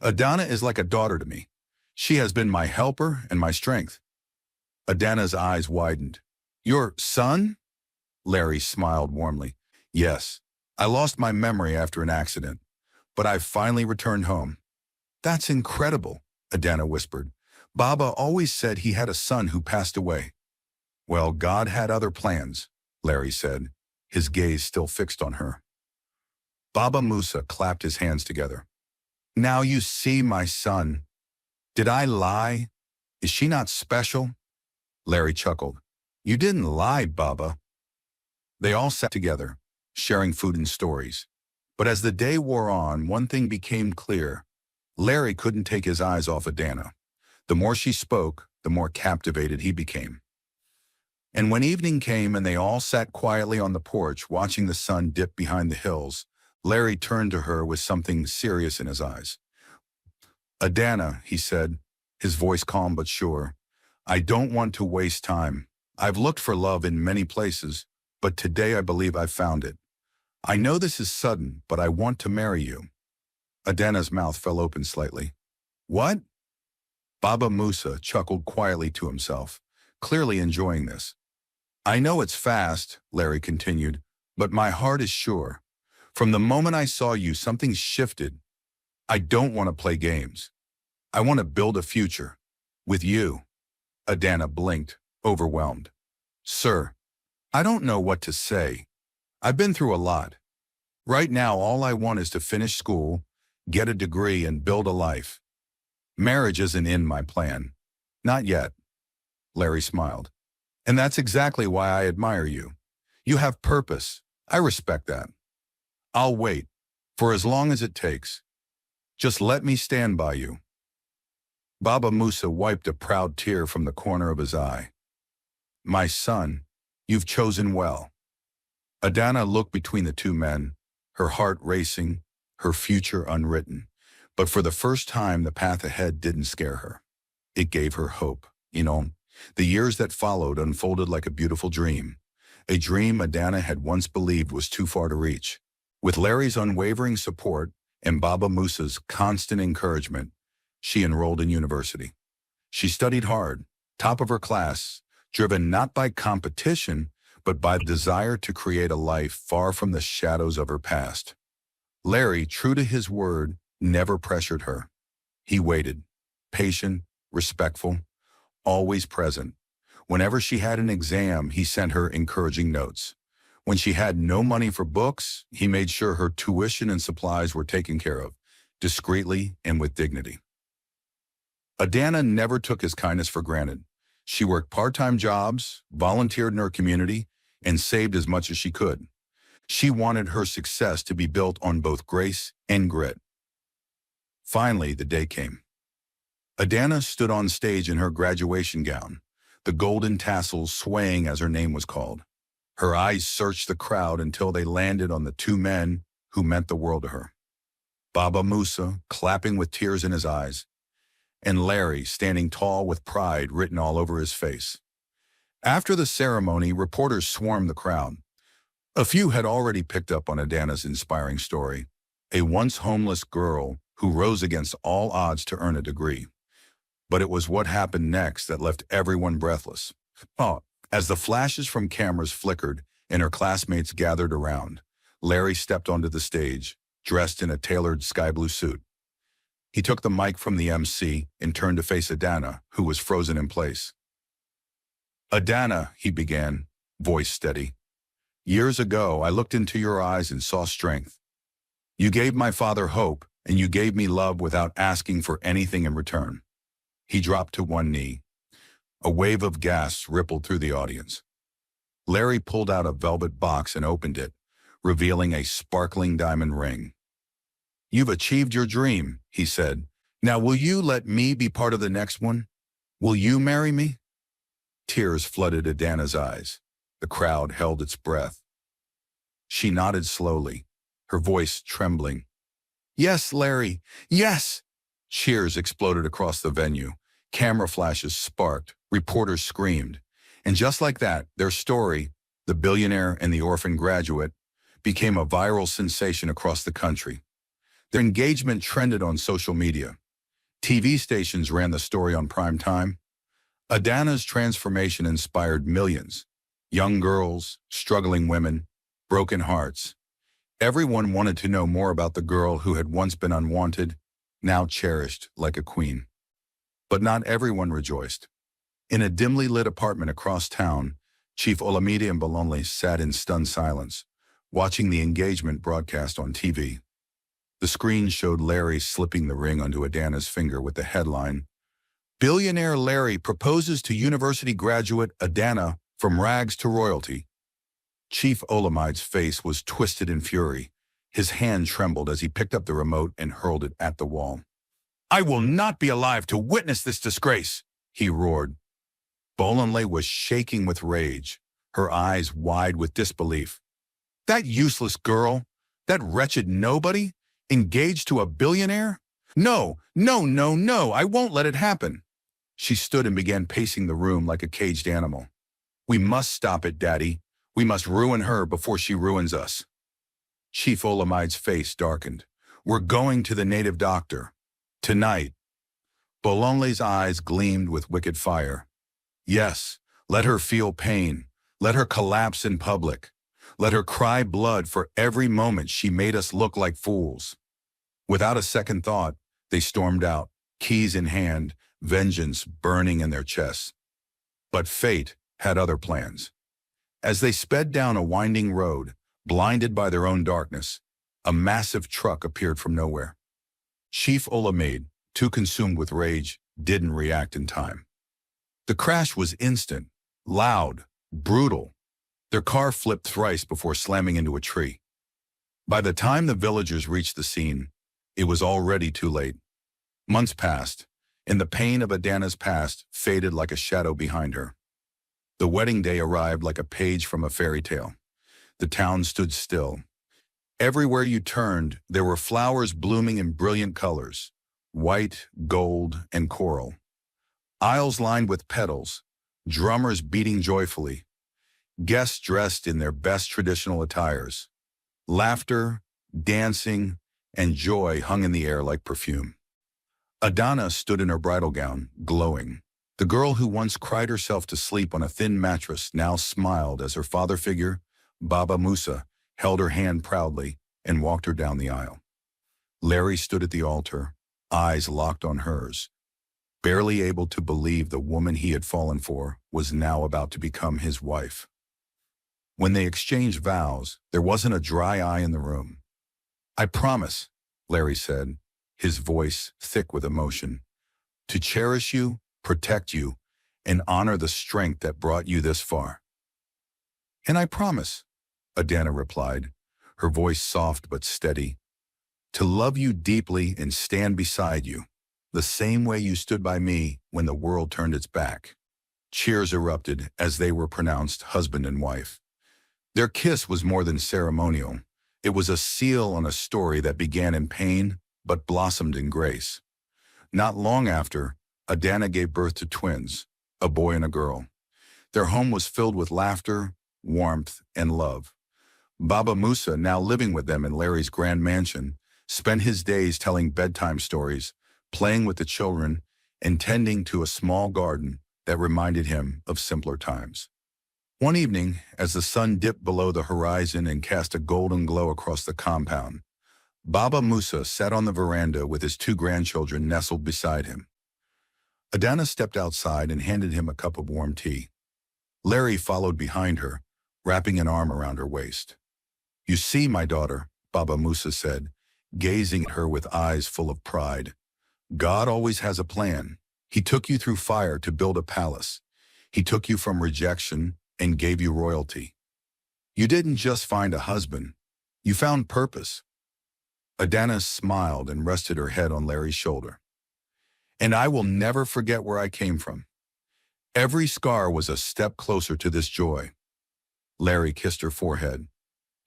[SPEAKER 1] Adana is like a daughter to me. She has been my helper and my strength. Adana's eyes widened. Your son? Larry smiled warmly. Yes, I lost my memory after an accident, but I've finally returned home. That's incredible, Adana whispered. Baba always said he had a son who passed away. Well, God had other plans, Larry said, his gaze still fixed on her. Baba Musa clapped his hands together. Now you see, my son. Did I lie? Is she not special? Larry chuckled. You didn't lie, Baba. They all sat together, sharing food and stories. But as the day wore on, one thing became clear. Larry couldn't take his eyes off Adana. The more she spoke, the more captivated he became. And when evening came and they all sat quietly on the porch watching the sun dip behind the hills, Larry turned to her with something serious in his eyes. Adana, he said, his voice calm but sure, I don't want to waste time. I've looked for love in many places, but today I believe I've found it. I know this is sudden, but I want to marry you. Adana's mouth fell open slightly. What? Baba Musa chuckled quietly to himself, clearly enjoying this. I know it's fast, Larry continued, but my heart is sure. From the moment I saw you, something shifted. I don't want to play games. I want to build a future. With you. Adana blinked, overwhelmed. Sir, I don't know what to say. I've been through a lot. Right now, all I want is to finish school, get a degree, and build a life. Marriage isn't in my plan. Not yet. Larry smiled. And that's exactly why I admire you. You have purpose. I respect that. I'll wait, for as long as it takes. Just let me stand by you. Baba Musa wiped a proud tear from the corner of his eye. My son, you've chosen well. Adana looked between the two men, her heart racing, her future unwritten. But for the first time, the path ahead didn't scare her. It gave her hope. The years that followed unfolded like a beautiful dream. A dream Adana had once believed was too far to reach. With Larry's unwavering support and Baba Musa's constant encouragement, she enrolled in university. She studied hard, top of her class, driven not by competition, but by the desire to create a life far from the shadows of her past. Larry, true to his word, never pressured her. He waited, patient, respectful, always present. Whenever she had an exam, he sent her encouraging notes. When she had no money for books, he made sure her tuition and supplies were taken care of, discreetly and with dignity. Adana never took his kindness for granted. She worked part-time jobs, volunteered in her community, and saved as much as she could. She wanted her success to be built on both grace and grit. Finally, the day came. Adana stood on stage in her graduation gown, the golden tassels swaying as her name was called. Her eyes searched the crowd until they landed on the two men who meant the world to her. Baba Musa, clapping with tears in his eyes, and Larry, standing tall with pride written all over his face. After the ceremony, reporters swarmed the crowd. A few had already picked up on Adana's inspiring story, a once homeless girl who rose against all odds to earn a degree. But it was what happened next that left everyone breathless. As the flashes from cameras flickered and her classmates gathered around, Larry stepped onto the stage, dressed in a tailored sky blue suit. He took the mic from the MC and turned to face Adana, who was frozen in place. "Adana," he began, voice steady. "Years ago, I looked into your eyes and saw strength. You gave my father hope, and you gave me love without asking for anything in return." He dropped to one knee. A wave of gasps rippled through the audience. Larry pulled out a velvet box and opened it, revealing a sparkling diamond ring. "You've achieved your dream," he said. "Now will you let me be part of the next one? Will you marry me?" Tears flooded Adana's eyes. The crowd held its breath. She nodded slowly, her voice trembling. "Yes, Larry, yes!" Cheers exploded across the venue. Camera flashes sparked, reporters screamed. And just like that, their story, The Billionaire and the Orphan Graduate, became a viral sensation across the country. Their engagement trended on social media. TV stations ran the story on prime time. Adana's transformation inspired millions. Young girls, struggling women, broken hearts. Everyone wanted to know more about the girl who had once been unwanted, now cherished like a queen. But not everyone rejoiced. In a dimly lit apartment across town, Chief Olamide and Billionaire sat in stunned silence, watching the engagement broadcast on TV. The screen showed Larry slipping the ring onto Adana's finger with the headline, "Billionaire Larry proposes to university graduate Adana from rags to royalty." Chief Olamide's face was twisted in fury. His hand trembled as he picked up the remote and hurled it at the wall. "I will not be alive to witness this disgrace," he roared. Billionaire was shaking with rage, her eyes wide with disbelief. "That useless girl, that wretched nobody, engaged to a billionaire? No, no, no, no, I won't let it happen." She stood and began pacing the room like a caged animal. "We must stop it, Daddy. We must ruin her before she ruins us." Chief Olamide's face darkened. "We're going to the native doctor. Tonight." Billionaire's eyes gleamed with wicked fire. "Yes, let her feel pain. Let her collapse in public. Let her cry blood for every moment she made us look like fools." Without a second thought, they stormed out, keys in hand, vengeance burning in their chests. But fate had other plans. As they sped down a winding road, blinded by their own darkness, a massive truck appeared from nowhere. Chief Olamide, too consumed with rage, didn't react in time. The crash was instant, loud, brutal. Their car flipped thrice before slamming into a tree. By the time the villagers reached the scene, it was already too late. Months passed, and the pain of Adana's past faded like a shadow behind her. The wedding day arrived like a page from a fairy tale. The town stood still. Everywhere you turned, there were flowers blooming in brilliant colors, white, gold, and coral. Aisles lined with petals, drummers beating joyfully, guests dressed in their best traditional attires. Laughter, dancing, and joy hung in the air like perfume. Adana stood in her bridal gown, glowing. The girl who once cried herself to sleep on a thin mattress now smiled as her father figure, Baba Musa, held her hand proudly and walked her down the aisle. Larry stood at the altar, eyes locked on hers, barely able to believe the woman he had fallen for was now about to become his wife. When they exchanged vows, there wasn't a dry eye in the room. "I promise," Larry said, his voice thick with emotion, "to cherish you, protect you, and honor the strength that brought you this far." "And I promise," Adana replied, her voice soft but steady, "to love you deeply and stand beside you, the same way you stood by me when the world turned its back." Cheers erupted as they were pronounced husband and wife. Their kiss was more than ceremonial. It was a seal on a story that began in pain but blossomed in grace. Not long after, Adana gave birth to twins, a boy and a girl. Their home was filled with laughter, warmth, and love. Baba Musa, now living with them in Larry's grand mansion, spent his days telling bedtime stories, playing with the children, and tending to a small garden that reminded him of simpler times. One evening, as the sun dipped below the horizon and cast a golden glow across the compound, Baba Musa sat on the veranda with his two grandchildren nestled beside him. Adana stepped outside and handed him a cup of warm tea. Larry followed behind her, wrapping an arm around her waist. "You see, my daughter," Baba Musa said, gazing at her with eyes full of pride, "God always has a plan. He took you through fire to build a palace. He took you from rejection and gave you royalty. You didn't just find a husband. You found purpose." Adana smiled and rested her head on Larry's shoulder. "And I will never forget where I came from. Every scar was a step closer to this joy." Larry kissed her forehead.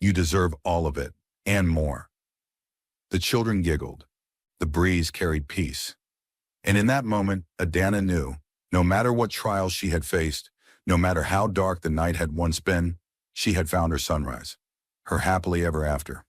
[SPEAKER 1] "You deserve all of it, and more." The children giggled. The breeze carried peace. And in that moment, Adana knew, no matter what trials she had faced, no matter how dark the night had once been, she had found her sunrise, her happily ever after.